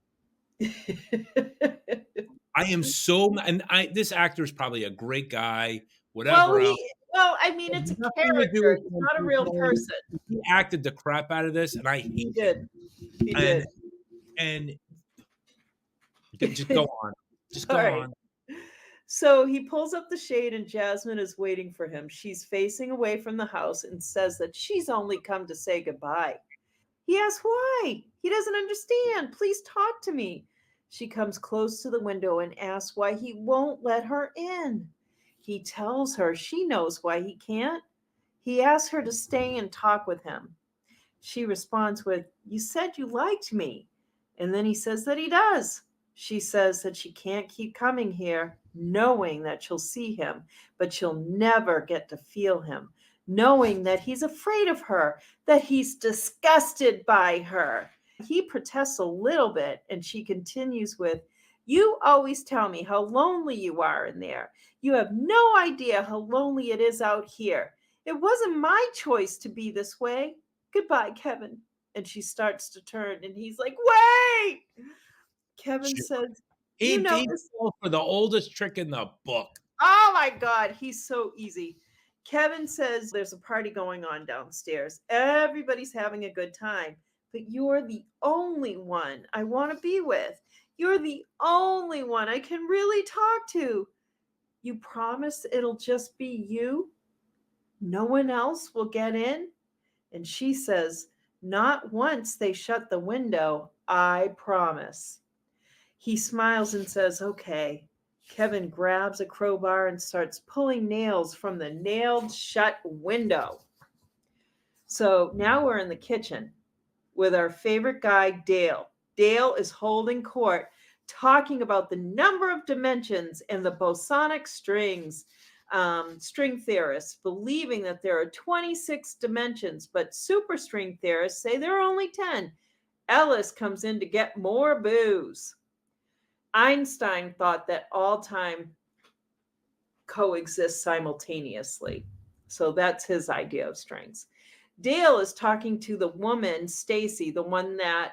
I am so, and this actor is probably a great guy, whatever else. Well, I mean, it's a character. He's not a real person. He acted the crap out of this, and I hate him. He did. And just go on. Just go on. So he pulls up the shade and Jasmine is waiting for him. She's facing away from the house and says that she's only come to say goodbye. He asks why. He doesn't understand. Please talk to me. She comes close to the window and asks why he won't let her in. He tells her she knows why he can't. He asks her to stay and talk with him. She responds with, you said you liked me. And then he says that he does. She says that she can't keep coming here, knowing that she'll see him, but she'll never get to feel him, knowing that he's afraid of her, that he's disgusted by her. He protests a little bit, and she continues with, you always tell me how lonely you are in there. You have no idea how lonely it is out here. It wasn't my choice to be this way. Goodbye, Kevin. And she starts to turn, and he's like, wait! Kevin says, you know this for the oldest trick in the book. Oh my God, he's so easy. Kevin says there's a party going on downstairs. Everybody's having a good time, but you're the only one I want to be with. You're the only one I can really talk to. You promise it'll just be you? No one else will get in? And she says, not once they shut the window, I promise. He smiles and says, okay. Kevin grabs a crowbar and starts pulling nails from the nailed shut window. So now we're in the kitchen with our favorite guy, Dale. Dale is holding court, talking about the number of dimensions and the bosonic strings. String theorists believing that there are 26 dimensions, but superstring theorists say there are only 10. Ellis comes in to get more booze. Einstein thought that all time coexists simultaneously. So that's his idea of strings. Dale is talking to the woman, Stacy, the one that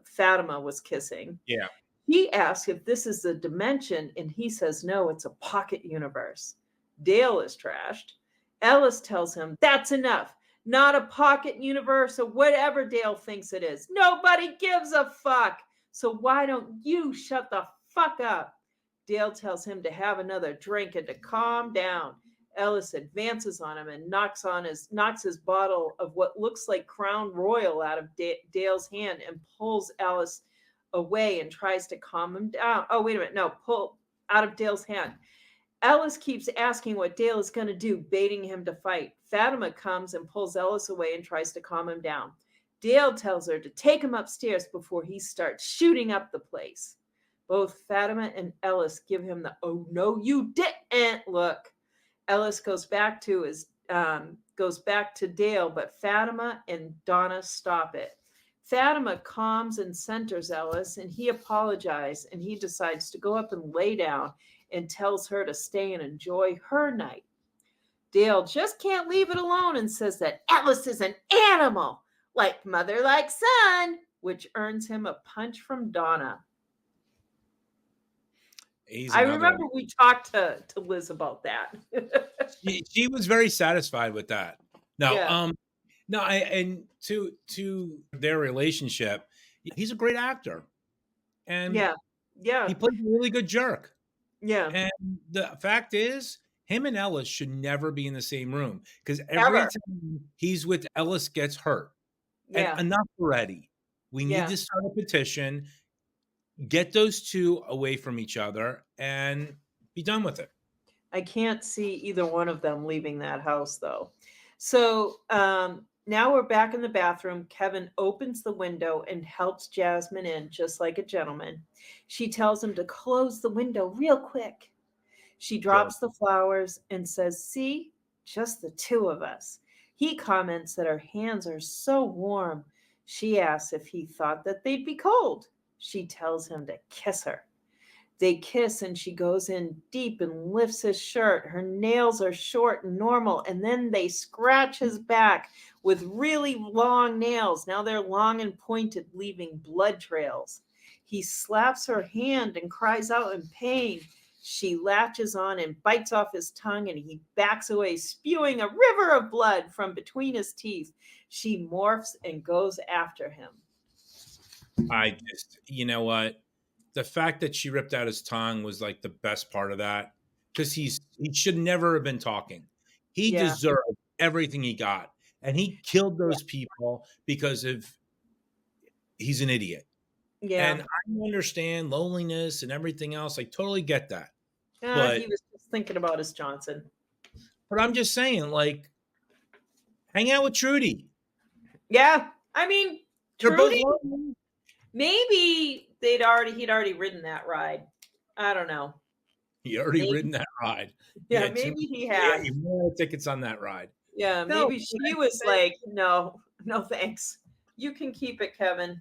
Fatima was kissing. Yeah. He asks if this is a dimension, and he says, no, it's a pocket universe. Dale is trashed. Ellis tells him, that's enough. Not a pocket universe or whatever Dale thinks it is. Nobody gives a fuck. So why don't you shut the fuck up? Dale tells him to have another drink and to calm down. Ellis advances on him and knocks his bottle of what looks like Crown Royal out of Dale's hand and pulls Ellis away and tries to calm him down. Oh, wait a minute. No, pull out of Dale's hand. Ellis keeps asking what Dale is going to do, baiting him to fight. Fatima comes and pulls Ellis away and tries to calm him down. Dale tells her to take him upstairs before he starts shooting up the place. Both Fatima and Ellis give him the "oh no you didn't" look. Ellis goes back to Dale, but Fatima and Donna stop it. Fatima calms and centers Ellis, and he apologizes, and he decides to go up and lay down and tells her to stay and enjoy her night. Dale just can't leave it alone and says that Ellis is an animal. Like mother, like son. which earns him a punch from Donna. He's I another remember one. we talked to Liz about that. She was very satisfied with that. Now, Yeah, no, and to their relationship, he's a great actor, and yeah, yeah, he plays a really good jerk. yeah, And the fact is, him and Ellis should never be in the same room because every ever. time he's with Ellis gets hurt. And Yeah, enough already. We need yeah. to start a petition, get those two away from each other, and be done with it. I can't see either one of them leaving that house though. So now we're back in the bathroom. Kevin opens the window and helps Jasmine in just like a gentleman. She tells him to close the window real quick. She Sure. drops the flowers and says, "See, just the two of us." He comments that her hands are so warm. She asks if he thought that they'd be cold. She tells him to kiss her. They kiss and she goes in deep and lifts his shirt. Her nails are short and normal, and then they scratch his back with really long nails. Now they're long and pointed, leaving blood trails. He slaps her hand and cries out in pain. She latches on and bites off his tongue, and he backs away, spewing a river of blood from between his teeth. She morphs and goes after him. I just, you know what? The fact that she ripped out his tongue was like the best part of that because he should never have been talking. He Yeah, deserved everything he got, and he killed yeah, those people because of he's an idiot. yeah. And I understand loneliness and everything else. I totally get that. He But was just thinking about his Johnson. I'm just saying, like, hang out with Trudy. Yeah, I mean, They're both Trudy, lonely. maybe he'd already ridden that ride. I don't know. He already Maybe, ridden that ride. He yeah, had two. maybe he Yeah, had. he had tickets on that ride. Yeah, No, maybe she was like, no, no, thanks. You can keep it, Kevin.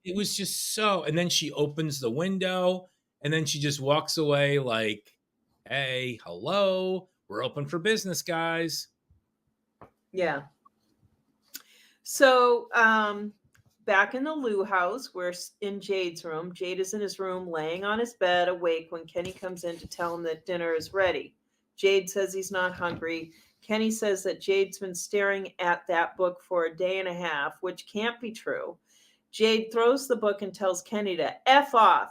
it was just so. And then she opens the window, and then she just walks away like, "Hey, hello, we're open for business, guys." Yeah. So, back in the Lou house, we're in Jade's room. Jade is in his room, laying on his bed, awake when Kenny comes in to tell him that dinner is ready. Jade says he's not hungry. Kenny says that Jade's been staring at that book for a day and a half, which can't be true. Jade throws the book and tells Kenny to F off.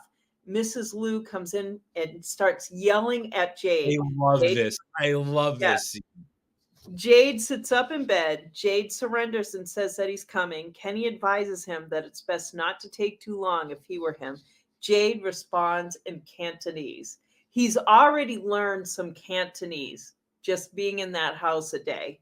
Mrs. Lou comes in and starts yelling at I Jade. love Jade, this. I love yeah, this. Jade sits up in bed. Jade surrenders and says that he's coming. Kenny advises him that it's best not to take too long if he were him. Jade responds in Cantonese. He's already learned some Cantonese just being in that house a day.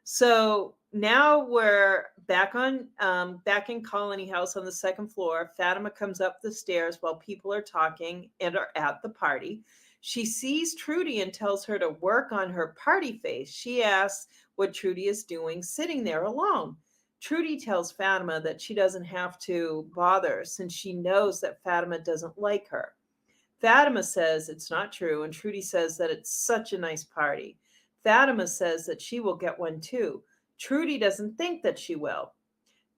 So now we're back in Colony House on the second floor. Fatima comes up the stairs while people are talking and are at the party. She sees Trudy and tells her to work on her party face. She asks what Trudy is doing sitting there alone. Trudy tells Fatima that she doesn't have to bother since she knows that Fatima doesn't like her. Fatima says it's not true, and Trudy says that it's such a nice party. Fatima says that she will get one too. Trudy doesn't think that she will.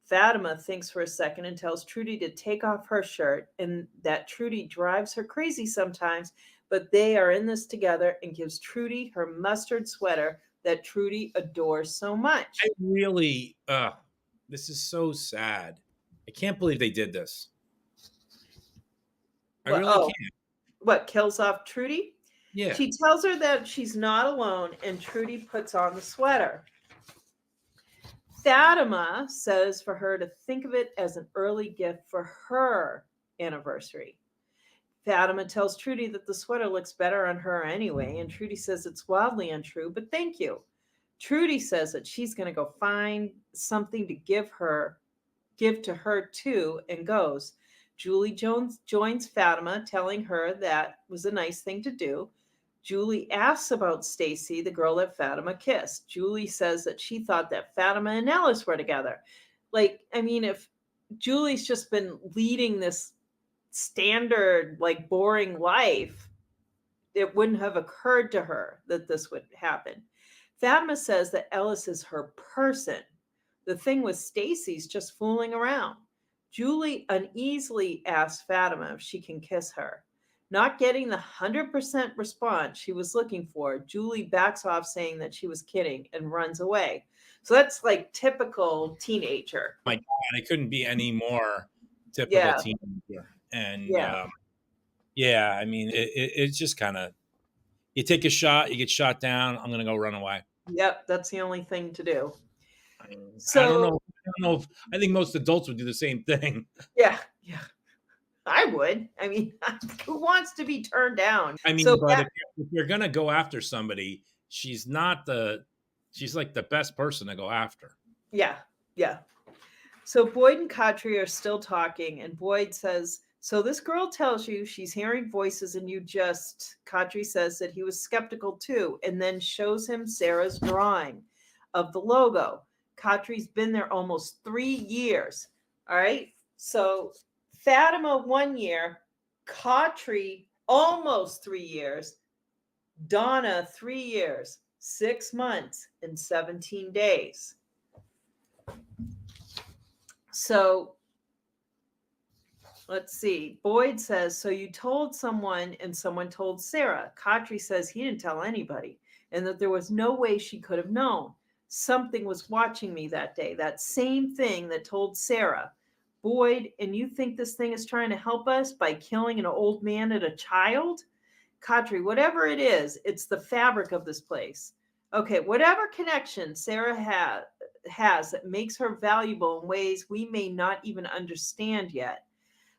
Fatima thinks for a second and tells Trudy to take off her shirt and that Trudy drives her crazy sometimes, but they are in this together and gives Trudy her mustard sweater that Trudy adores so I much. really, this is so sad. I can't believe they did this. I Well, really oh, can't. what kills off Trudy? Yeah. She tells her that she's not alone, and Trudy puts on the sweater. Fatima says for her to think of it as an early gift for her anniversary. Fatima tells Trudy that the sweater looks better on her anyway, and Trudy says it's wildly untrue, but thank you. Trudy says that she's going to go find something to give to her too, and goes. Julie Jones joins Fatima, telling her that was a nice thing to do. Julie asks about Stacy, the girl that Fatima kissed. Julie says that she thought that Fatima and Ellis were together. Like, I mean, if Julie's just been leading this standard, like boring life, it wouldn't have occurred to her that this would happen. Fatima says that Ellis is her person. The thing with Stacy's just fooling around. Julie uneasily asks Fatima if she can kiss her. Not getting the 100% response she was looking for, Julie backs off saying that she was kidding and runs away. So that's like typical teenager. My God, it couldn't be any more typical Yeah, teenager. And yeah, yeah, I mean, it's just kind of you take a shot, you get shot down. I'm gonna go run away. yep, that's the only thing to do. I mean, I don't know. So, I don't know if I think most adults would do the same thing. yeah, yeah, I would. I mean, who wants to be turned down? I So, mean, but if you're gonna go after somebody, she's not the she's like the best person to go after. yeah, yeah. So Boyd and Katri are still talking, and Boyd says, "So this girl tells you she's hearing voices, and you just." Katri says that he was skeptical too, and then shows him Sarah's drawing of the logo. Katri's been there almost 3 years. All right. So Fatima 1 year, Katri almost 3 years, Donna 3 years, 6 months, and 17 days. So let's see. Boyd says, "So you told someone and someone told Sarah." Katri says he didn't tell anybody and that there was no way she could have known. Something was watching me that day, that same thing that told Sarah. Boyd, and you think this thing is trying to help us by killing an old man and a child? Katri, whatever it is, it's the fabric of this place. Okay, whatever connection Sarah has that makes her valuable in ways we may not even understand yet.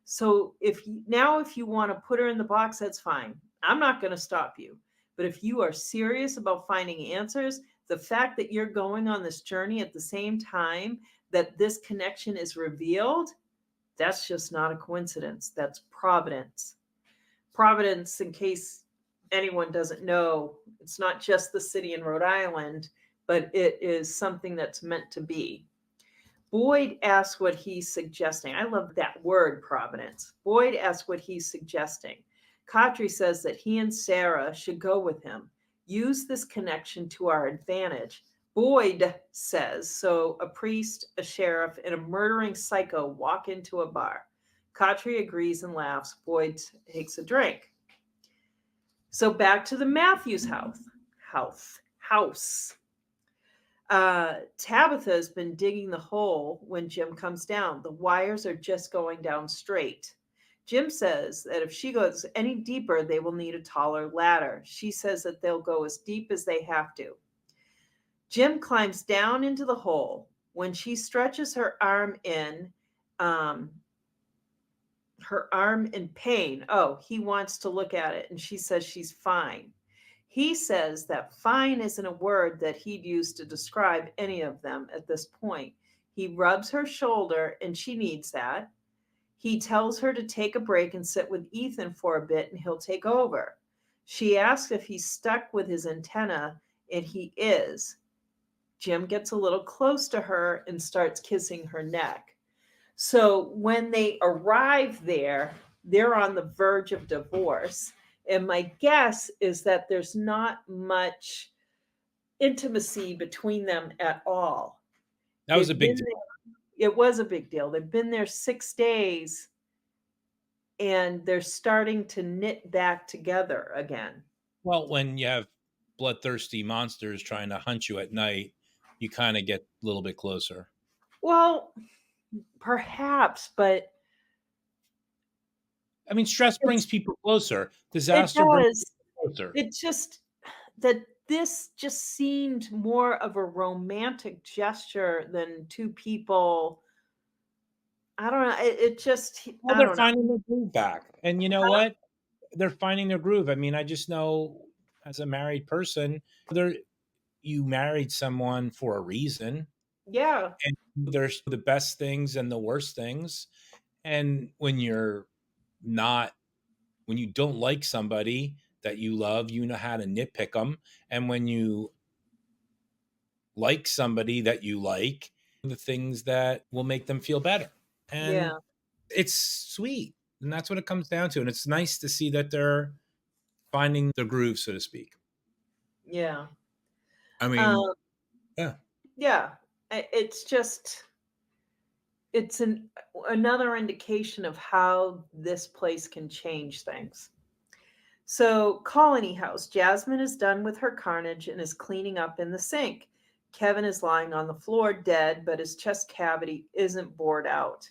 So if you want to put her in the box, that's fine. I'm not going to stop you. But if you are serious about finding answers, the fact that you're going on this journey at the same time that this connection is revealed, that's just not a coincidence. That's providence. Providence, in case anyone doesn't know, it's not just the city in Rhode Island, but it is something that's meant to be. Boyd asks what he's suggesting. I love that word, providence. Boyd asks what he's suggesting. Katri says that he and Sarah should go with him. Use this connection to our advantage. Boyd says, so a priest, a sheriff, and a murdering psycho walk into a bar. Katri agrees and laughs. Boyd takes a drink. So back to the Matthews house. Tabitha has been digging the hole when Jim comes down. The wires are just going down straight. Jim says that if she goes any deeper, they will need a taller ladder. She says that they'll go as deep as they have to. Jim climbs down into the hole. When she stretches her arm in pain, he wants to look at it, and she says she's fine. He says that fine isn't a word that he'd use to describe any of them at this point. He rubs her shoulder, and she needs that. He tells her to take a break and sit with Ethan for a bit, and he'll take over. She asks if he's stuck with his antenna, and he is. Jim gets a little close to her and starts kissing her neck. So when they arrive there, they're on the verge of divorce. And my guess is that there's not much intimacy between them at all. That was a big deal. It was a big deal. They've been there 6 days and they're starting to knit back together again. Well, when you have bloodthirsty monsters trying to hunt you at night, you kind of get a little bit closer. Well, perhaps, but I mean, stress brings people closer. it Disaster brings does. people closer. It just that this just seemed more of a romantic gesture than two people. I don't know. It just Well, I they're don't know. finding their groove back. And you know Huh? what? They're finding their groove. I mean, I just know as a married person, whether you married someone for a reason, Yeah. and there's the best things and the worst things. And not, when you don't like somebody that you love, you know how to nitpick them. And when you like somebody that you like, the things that will make them feel better. And Yeah. it's sweet. And that's what it comes down to. And it's nice to see that they're finding the groove, so to speak. Yeah. I mean, Um, yeah. yeah. It's just it's another indication of how this place can change things. So, Colony House. Jasmine is done with her carnage and is cleaning up in the sink. Kevin is lying on the floor dead, but his chest cavity isn't bored out.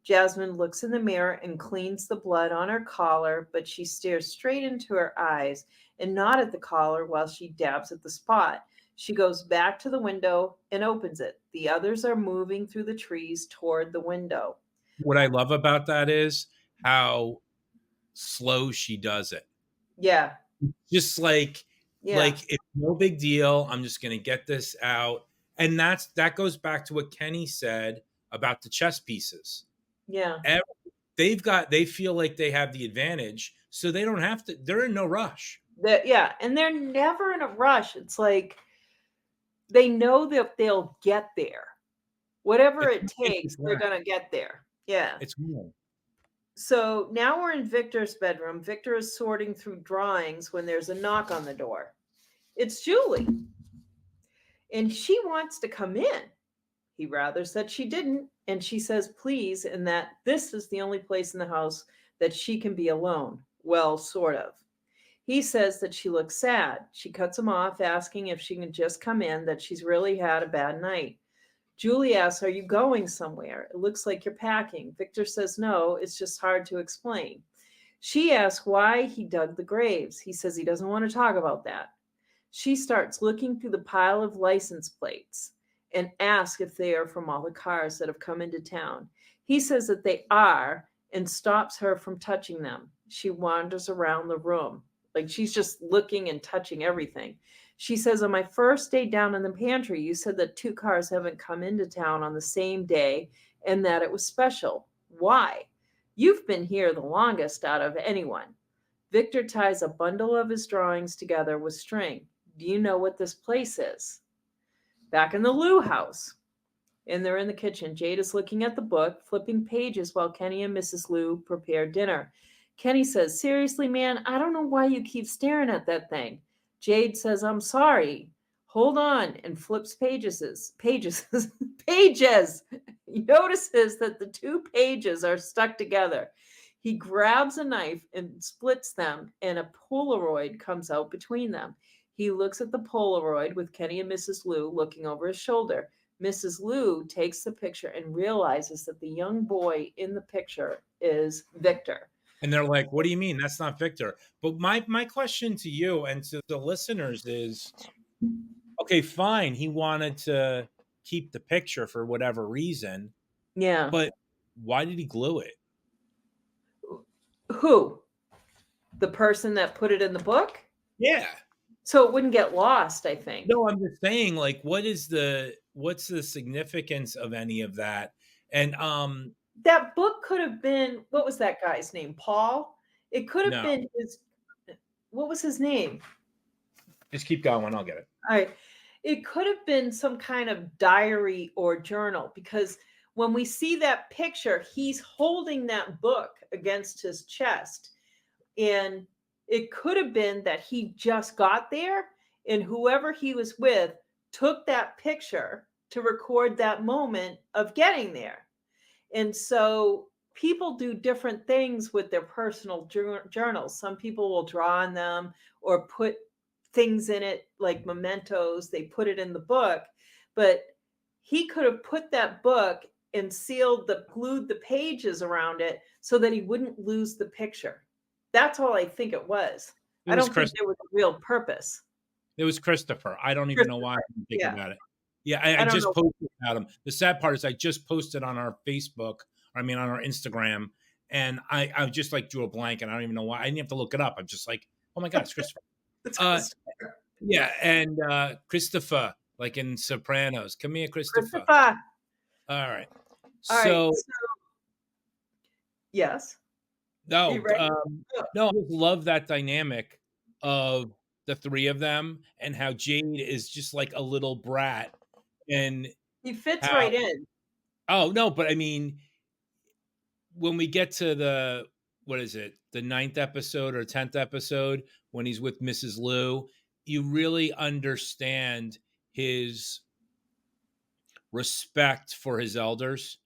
Jasmine looks in the mirror and cleans the blood on her collar, but she stares straight into her eyes and not at the collar while she dabs at the spot. She goes back to the window and opens it. The others are moving through the trees toward the window. What I love about that is how slow she does it. Yeah, Just yeah, like it's no big deal. I'm just gonna get this out. And that goes back to what Kenny said about the chess pieces. yeah. Ev- they feel like they have the advantage, so they don't have to, they're in no rush. Yeah, and they're never in a rush. It's like they know that they'll get there. Whatever It's it it's a takes, they're grind. gonna get there. Yeah. It's real. So now we're in Victor's bedroom. Victor is sorting through drawings when there's a knock on the door. It's Julie, and she wants to come in. He rather said she didn't, and she says please, and that this is the only place in the house that she can be alone. Well, sort of. He says that she looks sad. She cuts him off, asking if she can just come in, that she's really had a bad night. Julie asks, are you going somewhere? It looks like you're packing. Victor says no, it's just hard to explain. She asks why he dug the graves. He says he doesn't want to talk about that. She starts looking through the pile of license plates and asks if they are from all the cars that have come into town. He says that they are and stops her from touching them. She wanders around the room. Like she's just looking and touching everything. She says, on my first day down in the pantry, you said that 2 cars haven't come into town on the same day and that it was special. Why? You've been here the longest out of anyone. Victor ties a bundle of his drawings together with string. Do you know what this place is? Back in the Lou house. And they're in the kitchen. Jade is looking at the book, flipping pages while Kenny and Mrs. Lou prepare dinner. Kenny says, seriously, man, I don't know why you keep staring at that thing. Jade says, I'm sorry. Hold on, and flips pages. Pages. He notices that the 2 pages are stuck together. He grabs a knife and splits them, and a Polaroid comes out between them. He looks at the Polaroid with Kenny and Mrs. Lou looking over his shoulder. Mrs. Lou takes the picture and realizes that the young boy in the picture is Victor. And they're like, what do you mean? That's not Victor. But my question to you and to the listeners is, okay, fine. He wanted to keep the picture for whatever reason, Yeah. but why did he glue it? Who? The person that put it in the book? Yeah. So it wouldn't get lost, I think. No, I'm just saying, like, what's the significance of any of that? And That book could have been, what was that guy's name? Paul? It could have no, been his, what was his name? just keep going. I'll get it. All right. It could have been some kind of diary or journal because when we see that picture, he's holding that book against his chest. And it could have been that he just got there and whoever he was with took that picture to record that moment of getting there. And so people do different things with their personal journals. Some people will draw on them or put things in it like mementos. They put it in the book, but he could have put that book and glued the pages around it so that he wouldn't lose the picture. That's all I think it was. It I was don't think Chris. there was a real purpose. It was Christopher. I don't even know why I Christopher. didn't think Yeah. about it. Yeah, I I don't just know. posted about him. The sad part is I just posted on our Facebook, I mean on our Instagram, and I just like drew a blank and I don't even know why. I didn't have to look it up. I'm just like, oh my God, it's Christopher. It's Uh Christopher. yeah, and Christopher, like in Sopranos. Come here, Christopher. Christopher. All right. All right. So So, yes. Are you no, ready? Oh, no, I just love that dynamic of the three of them and how Jade is just like a little brat and he fits how right in. oh no, but I mean when we get to the what is it, the ninth episode or 10th episode when he's with Mrs. Lou, you really understand his respect for his elders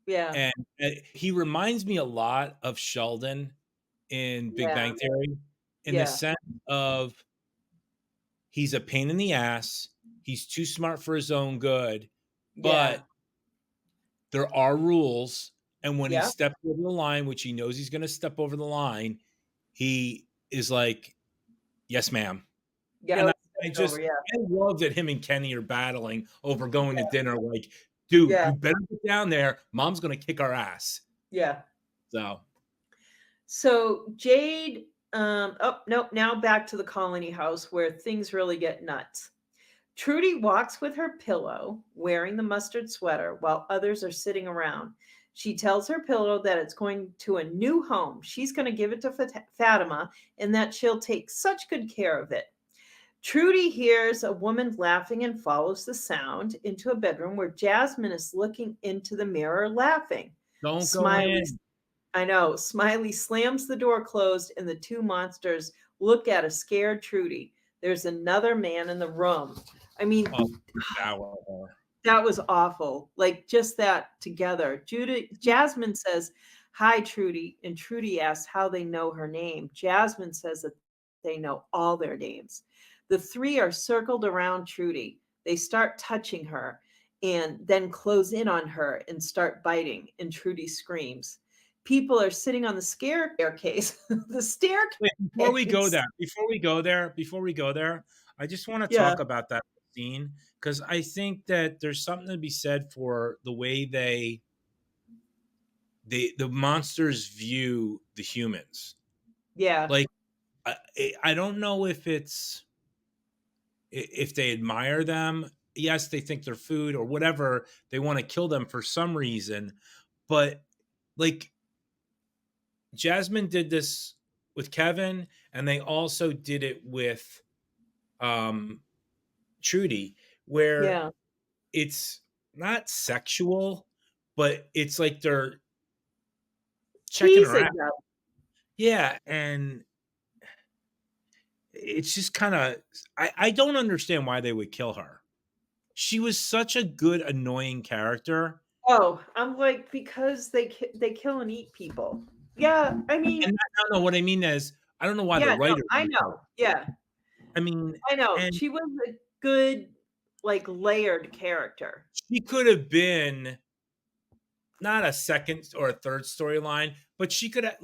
Yeah. And he reminds me a lot of Sheldon in Big Yeah. Bang Theory in the Yeah. sense of he's a pain in the ass. He's too smart for his own good, Yeah. but there are rules. And when he Yeah. steps over the line, which he knows he's going to step over the line, he is like, "Yes, ma'am." Yeah. And No, I, it's I over. just, Yeah. I love that him and Kenny are battling over going to dinner. Like, dude, Yeah. you better get down there. Mom's going to kick our ass. Yeah. So, So Jade, oh, nope, now back to the colony house where things really get nuts. Trudy walks with her pillow, wearing the mustard sweater, while others are sitting around. She tells her pillow that it's going to a new home. She's going to give it to Fatima and that she'll take such good care of it. Trudy hears a woman laughing and follows the sound into a bedroom where Jasmine is looking into the mirror laughing. don't go Smiley, in. I know, Smiley slams the door closed and the two monsters look at a scared Trudy. There's another man in the room. I mean, Oh, shower. that was awful. Like just that together. Jasmine says, "Hi, Trudy," and Trudy asks how they know her name. Jasmine says that they know all their names. The three are circled around Trudy. They start touching her and then close in on her and start biting, and Trudy screams. People are sitting on the staircase. The Wait, staircase. before we go there, I just want to Yeah. talk about that scene because I think that there's something to be said for the way the monsters view the humans. Yeah. Like, I don't know if they admire them. Yes, they think they're food or whatever. They want to kill them for some reason, but like Jasmine did this with Kevin, and they also did it with um Trudy, where Yeah. it's not sexual, but it's like they're checking her out. Teasing them. Yeah, and it's just kind of I don't understand why they would kill her. She was such a good annoying character. Oh, I'm like, because they kill and eat people. Yeah, I mean, And I don't know what I mean is I don't know why the yeah, no, writer I would kill her. know. Yeah, I mean, I know. and She was a good, like, layered character. she could have been not a second or a third storyline, but she could have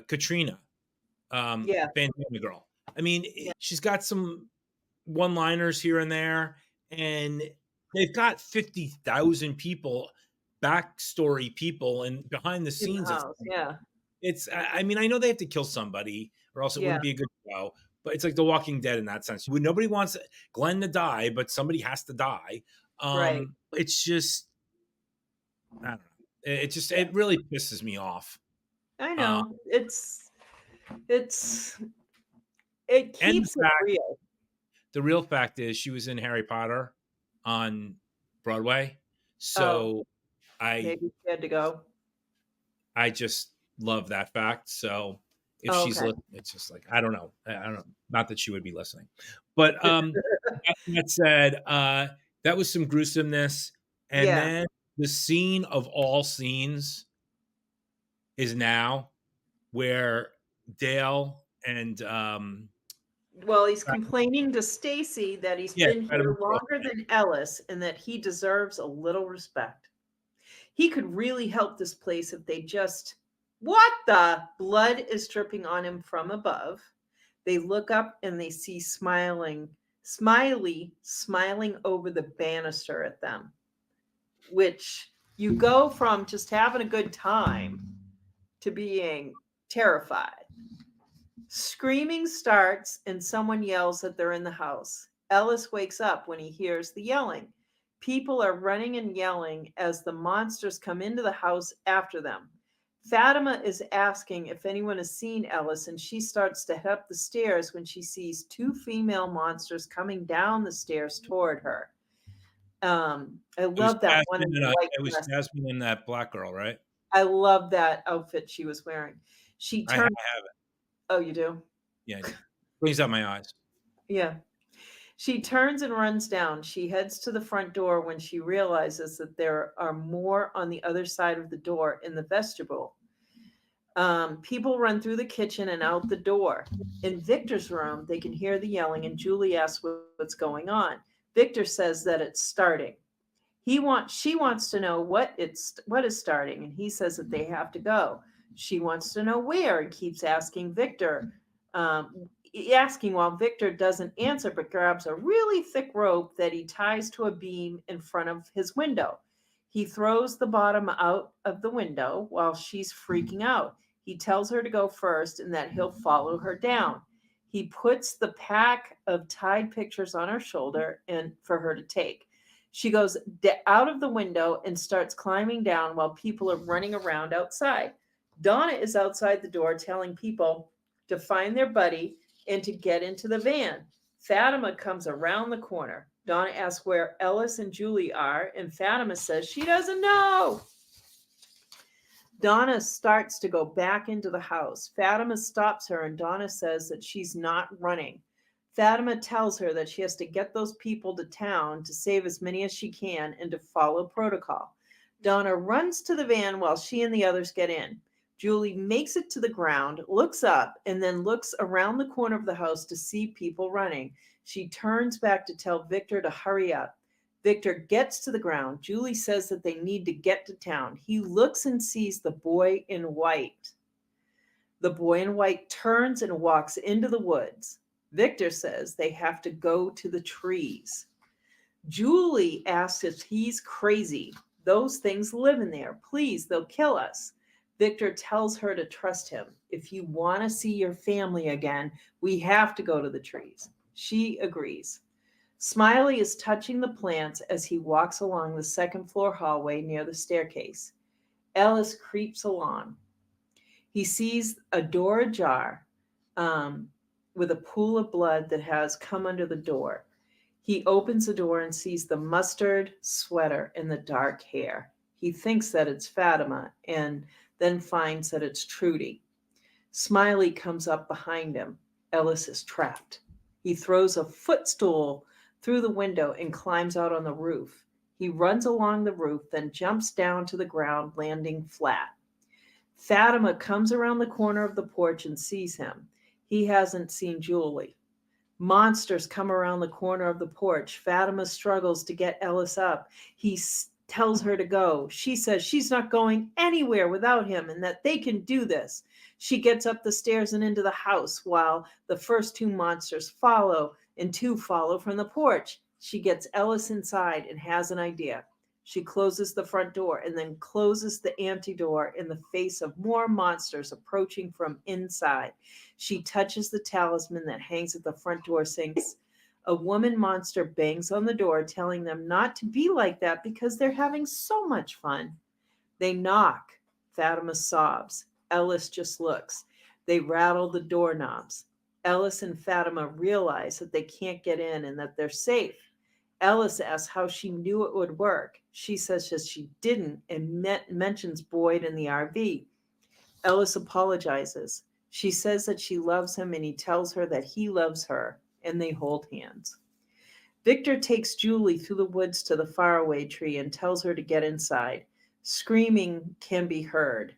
Katrina, Yeah, Bandana Girl. I mean, yeah, she's got some one-liners here and there, and they've got 50,000 people, backstory people, and behind the in the scenes of house. things. Yeah, It's I mean, I know they have to kill somebody, or else it yeah, wouldn't be a good show. But it's like The Walking Dead in that sense. Nobody wants Glenn to die, but somebody has to die. right. It's just I don't know. Yeah, It really pisses me off. I Uh, know. It's it and keeps it real. the real fact is she was in Harry Potter on Broadway. Oh, So I maybe she had to go. I just love that fact. So if Oh, she's okay. listening, it's just like I don't know. Not that she would be listening. But that said, that was some gruesomeness. And Yeah. then the scene of all scenes is now where Dale and Well, he's complaining to Stacy that he's yeah, been Fatima here longer than Ellis and that he deserves a little respect. He could really help this place if they just. What the? Blood is dripping on him from above. They look up and they see Smiley smiling over the banister at them, which you go from just having a good time to being terrified. Screaming starts and someone yells that they're in the house. Ellis wakes up when he hears the yelling. People are running and yelling as the monsters come into the house after them. Fatima is asking if anyone has seen Ellis, and she starts to head up the stairs when she sees two female monsters coming down the stairs toward her. I love that one in the white It was dress. Jasmine and that black girl, right? I love that outfit she was wearing. She I turned. have it. Oh, you do? Yeah, I do. Brings out my eyes. Yeah. She turns and runs down. She heads to the front door when she realizes that there are more on the other side of the door in the vestibule. People run through the kitchen and out the door. In Victor's room, they can hear the yelling, and Julie asks what's going on. Victor says that it's starting. She wants to know what is starting, and he says that they have to go. She wants to know where and keeps asking Victor, asking while Victor doesn't answer, but grabs a really thick rope that he ties to a beam in front of his window. He throws the bottom out of the window while she's freaking out. He tells her to go first and that he'll follow her down. He puts the pack of tied pictures on her shoulder and for her to take. She goes out of the window and starts climbing down while people are running around outside. Donna is outside the door telling people to find their buddy and to get into the van. Fatima comes around the corner. Donna asks where Ellis and Julie are, and Fatima says she doesn't know. Donna starts to go back into the house. Fatima stops her, and Donna says that she's not running. Fatima tells her that she has to get those people to town to save as many as she can and to follow protocol. Donna runs to the van while she and the others get in. Julie makes it to the ground, looks up, and then looks around the corner of the house to see people running. She turns back to tell Victor to hurry up. Victor gets to the ground. Julie says that they need to get to town. He looks and sees the boy in white. The boy in white turns and walks into the woods. Victor says they have to go to the trees. Julie asks if he's crazy. Those things live in there. Please, they'll kill us. Victor tells her to trust him. If you want to see your family again, we have to go to the trees. She agrees. Smiley is touching the plants as he walks along the second floor hallway near the staircase. Ellis creeps along. He sees a door ajar with a pool of blood that has come under the door. He opens the door and sees the mustard sweater and the dark hair. He thinks that it's Fatima and then finds that it's Trudy. Smiley comes up behind him. Ellis is trapped. He throws a footstool through the window and climbs out on the roof. He runs along the roof, then jumps down to the ground, landing flat. Fatima comes around the corner of the porch and sees him. He hasn't seen Julie. Monsters come around the corner of the porch. Fatima struggles to get Ellis up. He tells her to go. She says she's not going anywhere without him and that they can do this. She gets up the stairs and into the house while the first two monsters follow and two follow from the porch. She gets Ellis inside and has an idea. She closes the front door and then closes the anti-door in the face of more monsters approaching from inside. She touches the talisman that hangs at the front door, saying, a woman monster bangs on the door, telling them not to be like that because they're having so much fun. They knock. Fatima sobs. Ellis just looks. They rattle the doorknobs. Ellis and Fatima realize that they can't get in and that they're safe. Ellis asks how she knew it would work. She says that she didn't and mentions Boyd in the RV. Ellis apologizes. She says that she loves him and he tells her that he loves her, and they hold hands. Victor takes Julie through the woods to the faraway tree and tells her to get inside. Screaming can be heard.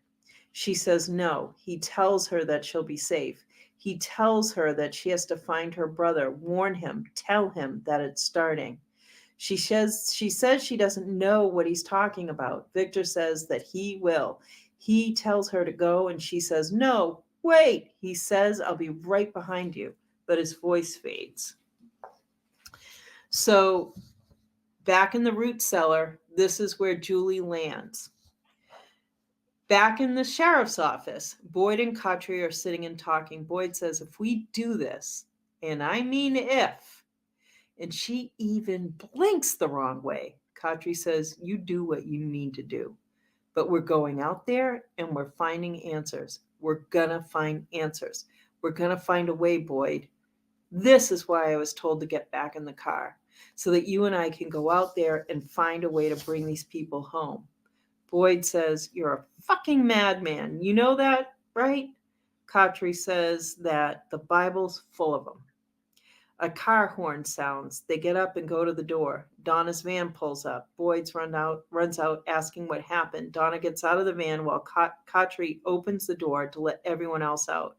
She says no. He tells her that she'll be safe. He tells her that she has to find her brother, warn him, tell him that it's starting. She says she doesn't know what he's talking about. Victor says that he will. He tells her to go and she says, no, wait. He says, I'll be right behind you. But his voice fades. So back in the root cellar, this is where Julie lands. Back in the sheriff's office, Boyd and Katri are sitting and talking. Boyd says, if we do this, and I mean if, and she even blinks the wrong way, Katri says, you do what you need to do. But we're going out there and we're finding answers. We're gonna find answers. We're gonna find a way, Boyd. This is why I was told to get back in the car, so that you and I can go out there and find a way to bring these people home. Boyd says, you're a fucking madman. You know that, right? Katri says that the Bible's full of them. A car horn sounds. They get up and go to the door. Donna's van pulls up. Runs out asking what happened. Donna gets out of the van while Katri opens the door to let everyone else out.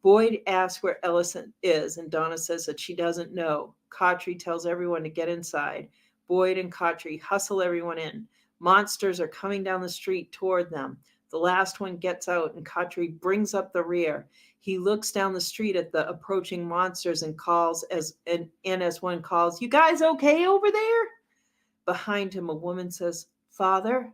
Boyd asks where Ellison is, and Donna says that she doesn't know. Katri tells everyone to get inside. Boyd and Katri hustle everyone in. Monsters are coming down the street toward them. The last one gets out, and Katri brings up the rear. He looks down the street at the approaching monsters and calls as one calls, "You guys okay over there?" Behind him, a woman says, "Father?"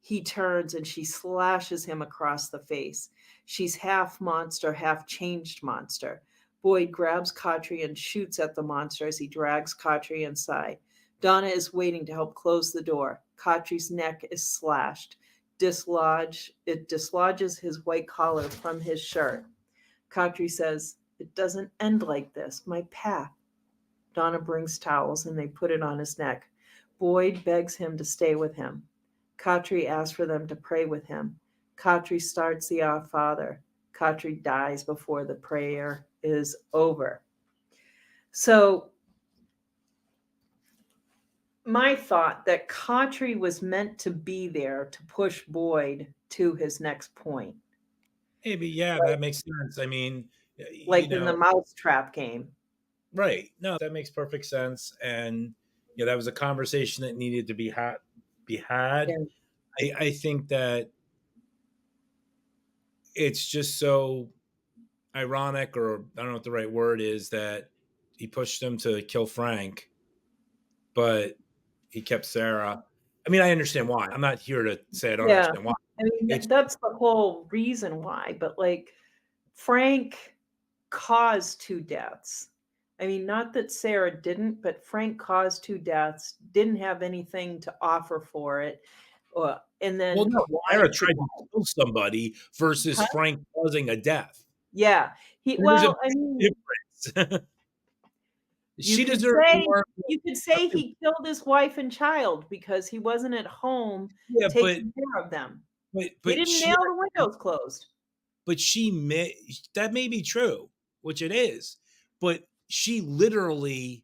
He turns and she slashes him across the face. She's half monster, half changed monster. Boyd grabs Katri and shoots at the monster as he drags Katri inside. Donna is waiting to help close the door. Katri's neck is slashed. It dislodges his white collar from his shirt. Katri says, "It doesn't end like this. My path." Donna brings towels and they put it on his neck. Boyd begs him to stay with him. Katri asks for them to pray with him. Katri starts the Our Father. Katri dies before the prayer is over. So, my thought that Katri was meant to be there to push Boyd to his next point, Maybe, yeah, like, that makes sense. I mean, you like in the know, mousetrap game. right? No, that makes perfect sense. And that was a conversation that needed to be had. Yeah. I think that it's just so ironic, or I don't know what the right word is, that he pushed him to kill Frank, but he kept Sarah. I mean, I understand why. I'm not here to say I don't Yeah. understand why. I mean, It's that's the whole reason why, but, like, Frank caused 2 deaths. I mean, not that Sarah didn't, but Frank caused 2 deaths, didn't have anything to offer for it, and well, then no, Sarah wanted to tried to die. kill somebody versus Huh? Frank causing a death. Yeah. There's a I mean, big difference. you She could deserved say more. you could say he killed his wife and child because he wasn't at home Yeah, taking care of them. He but didn't she nail the windows closed. but she may that may be true, which it is, but she literally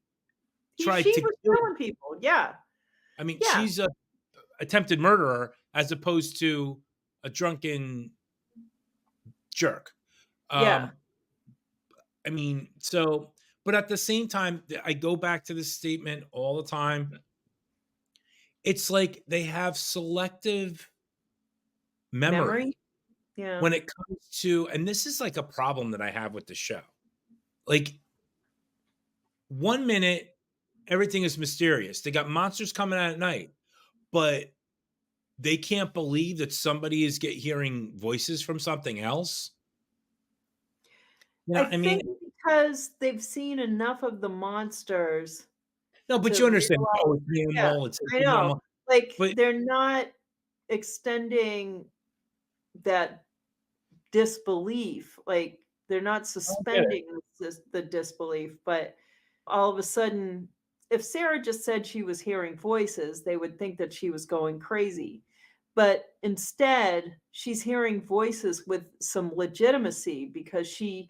tried She to was kill. killing people. Yeah. I mean, Yeah. she's a attempted murderer as opposed to a drunken jerk. Yeah. Um, I mean, so, but at the same time, I go back to this statement all the time. It's like they have selective memory Memory? Yeah. when it comes to, and this is like a problem that I have with the show. Like, one minute, everything is mysterious. They got monsters coming out at night, but they can't believe that somebody is hearing voices from something else. I I mean, think because they've seen enough of the monsters no, but to you understand. realize. Oh, it's Yeah, normal. It's I know. normal. Like, But they're not extending that disbelief, like, they're not I don't get it. suspending the disbelief, but all of a sudden, if Sarah just said she was hearing voices, they would think that she was going crazy. But instead, she's hearing voices with some legitimacy because she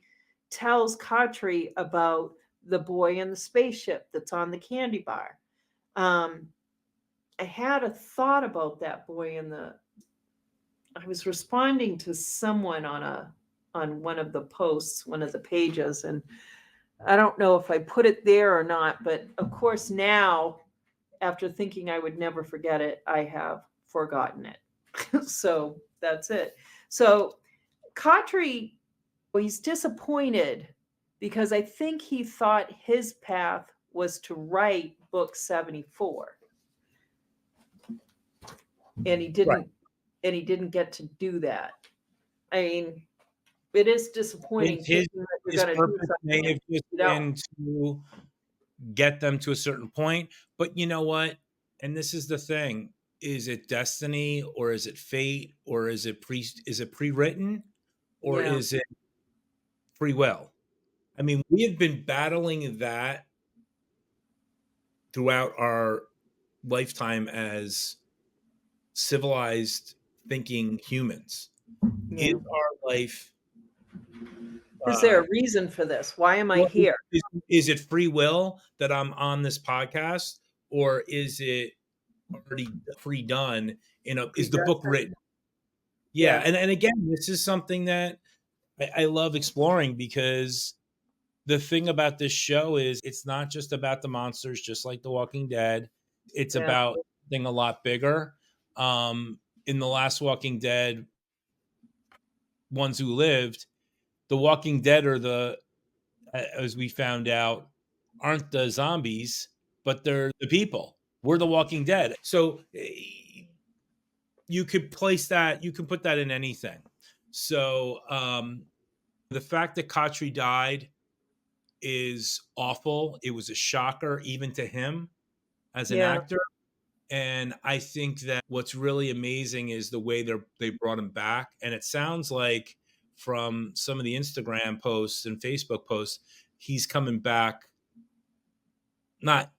tells Katri about the boy in the spaceship that's on the candy bar. Um, I had a thought about that boy in the I was responding to someone on one of the posts, one of the pages, and I don't know if I put it there or not, but of course now, after thinking I would never forget it, I have forgotten it. So that's it. So Katri, well, he's disappointed because I think he thought his path was to write book 74, and he Right. didn't and he didn't get to do that. I mean, it is His disappointing his thinking that you're his gonna do purpose may something and have just you don't. been to get them to a certain point, but you know what? And this is the thing, is it destiny, or is it fate, or is it pre-written, or Yeah, is it free will? I mean, we have been battling that throughout our lifetime as civilized thinking humans. Is yeah. our life Is there a reason for this? Why am I Well, here? is it free will that I'm on this podcast, or is it already pre-done? Is the book Predestined? written? Yeah, Yeah, and again, this is something that I love exploring, because the thing about this show is it's not just about the monsters, just like The Walking Dead. It's yeah, about something a lot bigger. In the last Walking Dead, ones who lived, the Walking Dead are as we found out, aren't the zombies, but they're the people. We're the Walking Dead. So you could place that, you can put that in anything. So the fact that Katri died is awful. It was a shocker, even to him as an yeah, actor. And I think that what's really amazing is the way they brought him back. And it sounds like from some of the Instagram posts and Facebook posts, he's coming back, not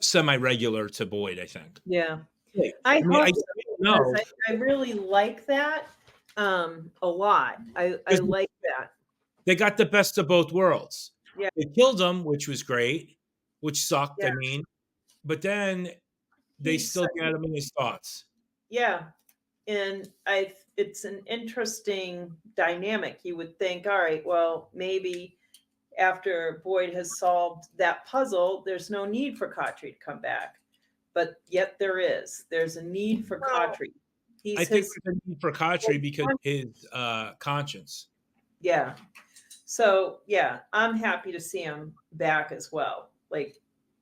semi-regular to Boyd, I think. yeah. Wait, I I mean, I hope so, don't because know, I really like that, a lot. I because like that. they got the best of both worlds. Yeah, They killed him, which was great, which sucked, yeah. I mean, but then they He's still such a got him in his thoughts. yeah, and it's an interesting dynamic. You would think, all right, well, maybe after Boyd has solved that puzzle, there's no need for Katri to come back. But yet there is. There's a need for Well, Katri. I He's think his there's a need for Katri because his conscience. yeah. So yeah, I'm happy to see him back as well. Like,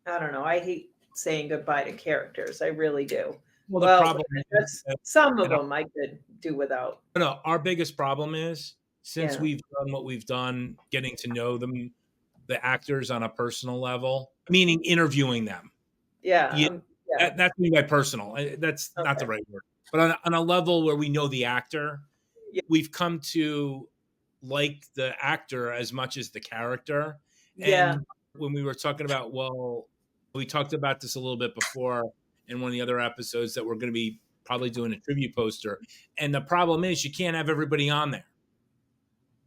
I don't know. I hate saying goodbye to characters. I really do. Well, the Well, problem is, that's some of and them I could do without. no, our biggest problem is, since Yeah. we've done what we've done, getting to know them, the actors on a personal level, meaning interviewing them. Yeah. Yeah, Yeah. that's me by personal. That's not the Okay. right word, but on a level where we know the actor, Yeah. we've come to like the actor as much as the character. Yeah. And when we were talking about, well, we talked about this a little bit before in one of the other episodes, that we're going to be probably doing a tribute poster. And the problem is, you can't have everybody on there.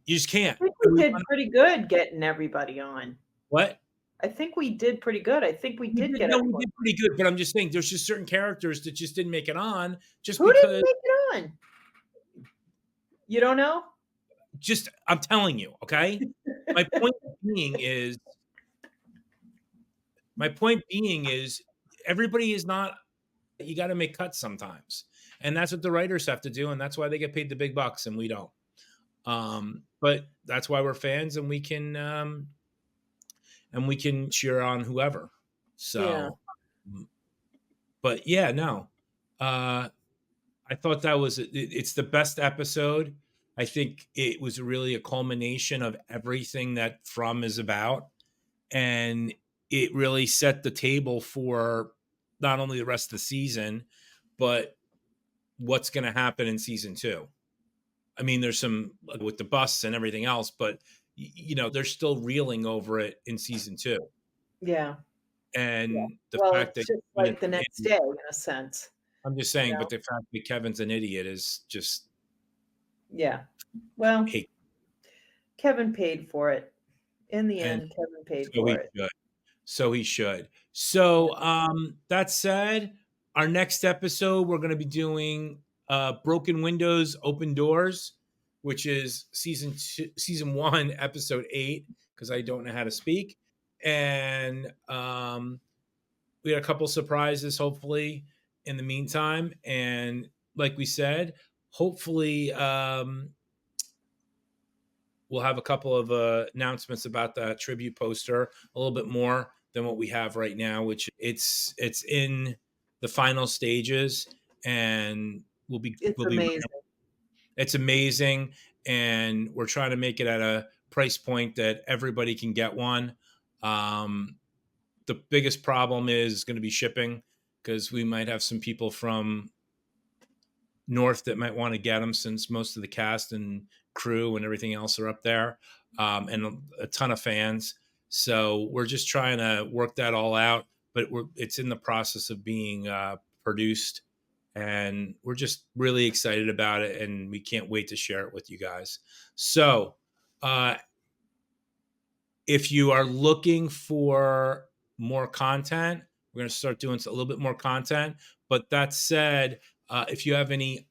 You just I can't. think And we we did want pretty good getting everybody on. what? I think we did pretty good. I think we did get We everyone. did pretty good, but I'm just saying there's just certain characters that just didn't make it on, just Who didn't because, make it on? You don't know? just I'm telling you, okay? My point being is my point being is everybody is not, you got to make cuts sometimes. And that's what the writers have to do, and that's why they get paid the big bucks and we don't. But that's why we're fans, and we can cheer on whoever. Yeah. So, but yeah, no. I thought that was it's the best episode. I think it was really a culmination of everything that From is about, and it really set the table for not only the rest of the season, but what's going to happen in season 2. I mean, there's some with the bus and everything else, but they're still reeling over it in season 2. Yeah. Yeah. And the Well, fact it's that just Kevin is like the an next idiot, day in a sense, I'm just you saying, know? but the fact that Kevin's an idiot is just Yeah. Well, hate. Kevin paid for it. In the And end, Kevin paid so for he it. should. So he should. So that said, our next episode we're going to be doing Broken Windows, Open Doors, which is season 1, episode 8, because I don't know how to speak. And we had a couple surprises, hopefully, in the meantime. And like we said, hopefully we'll have a couple of announcements about the tribute poster, a little bit more than what we have right now, which it's in the final stages, and It's we'll be amazing. it's amazing, and we're trying to make it at a price point that everybody can get one. The biggest problem is going to be shipping, because we might have some people from north that might want to get them, since most of the cast and crew and everything else are up there, and a ton of fans. So we're just trying to work that all out, but it's in the process of being produced, and we're just really excited about it, and we can't wait to share it with you guys. So Uh, if you are looking for more content, we're going to start doing a little bit more content. But that said, if you have any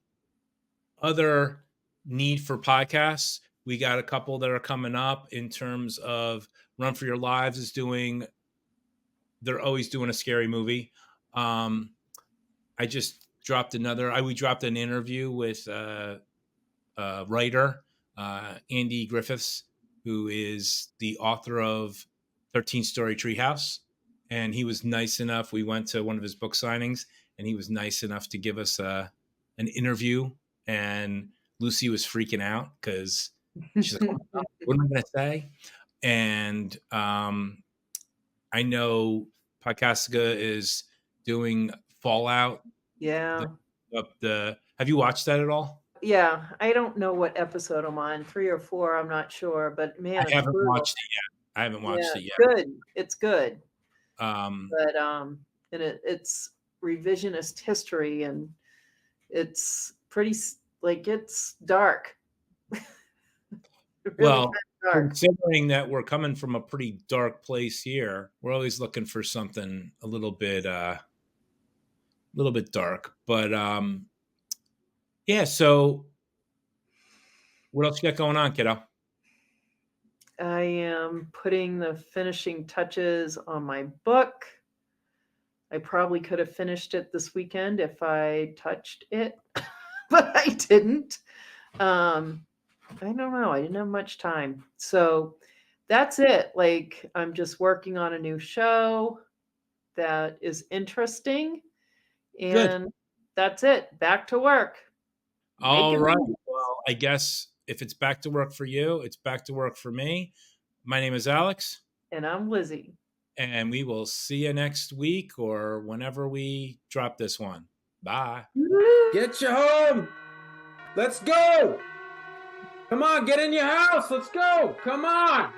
other need for podcasts, we got a couple that are coming up in terms of Run for Your Lives is doing, they're always doing a scary movie. I just dropped we dropped an interview with writer Andy Griffiths, who is the author of 13 Story Treehouse. And he was nice enough. We went to one of his book signings, and he was nice enough to give us an interview. And Lucy was freaking out because she's like, "Oh my God, what am I going to say?" And I know Podcastica is doing Fallout. Yeah. Have you watched that at all? Yeah, I don't know what episode I'm on, 3 or 4, I'm not sure, but man, I it's haven't brutal. watched it yet. I haven't Yeah, watched it it's yet. good. It's good. Um, But, and it's revisionist history, and it's pretty like, it's dark. Really well, kinda dark. considering that we're coming from a pretty dark place here, we're always looking for something a little bit dark. But yeah. So what else you got going on, kiddo? I am putting the finishing touches on my book. I probably could have finished it this weekend if I touched it, but I didn't. I don't know. I didn't have much time. So that's it. Like, I'm just working on a new show that is interesting. Good. And that's it. Back to work. All Making right. movies. Well, I guess if it's back to work for you, it's back to work for me. My name is Alex, And I'm Lizzie. and we will see you next week or whenever we drop this one. Bye. Get you home. Let's go. Come on, get in your house. Let's go. Come on.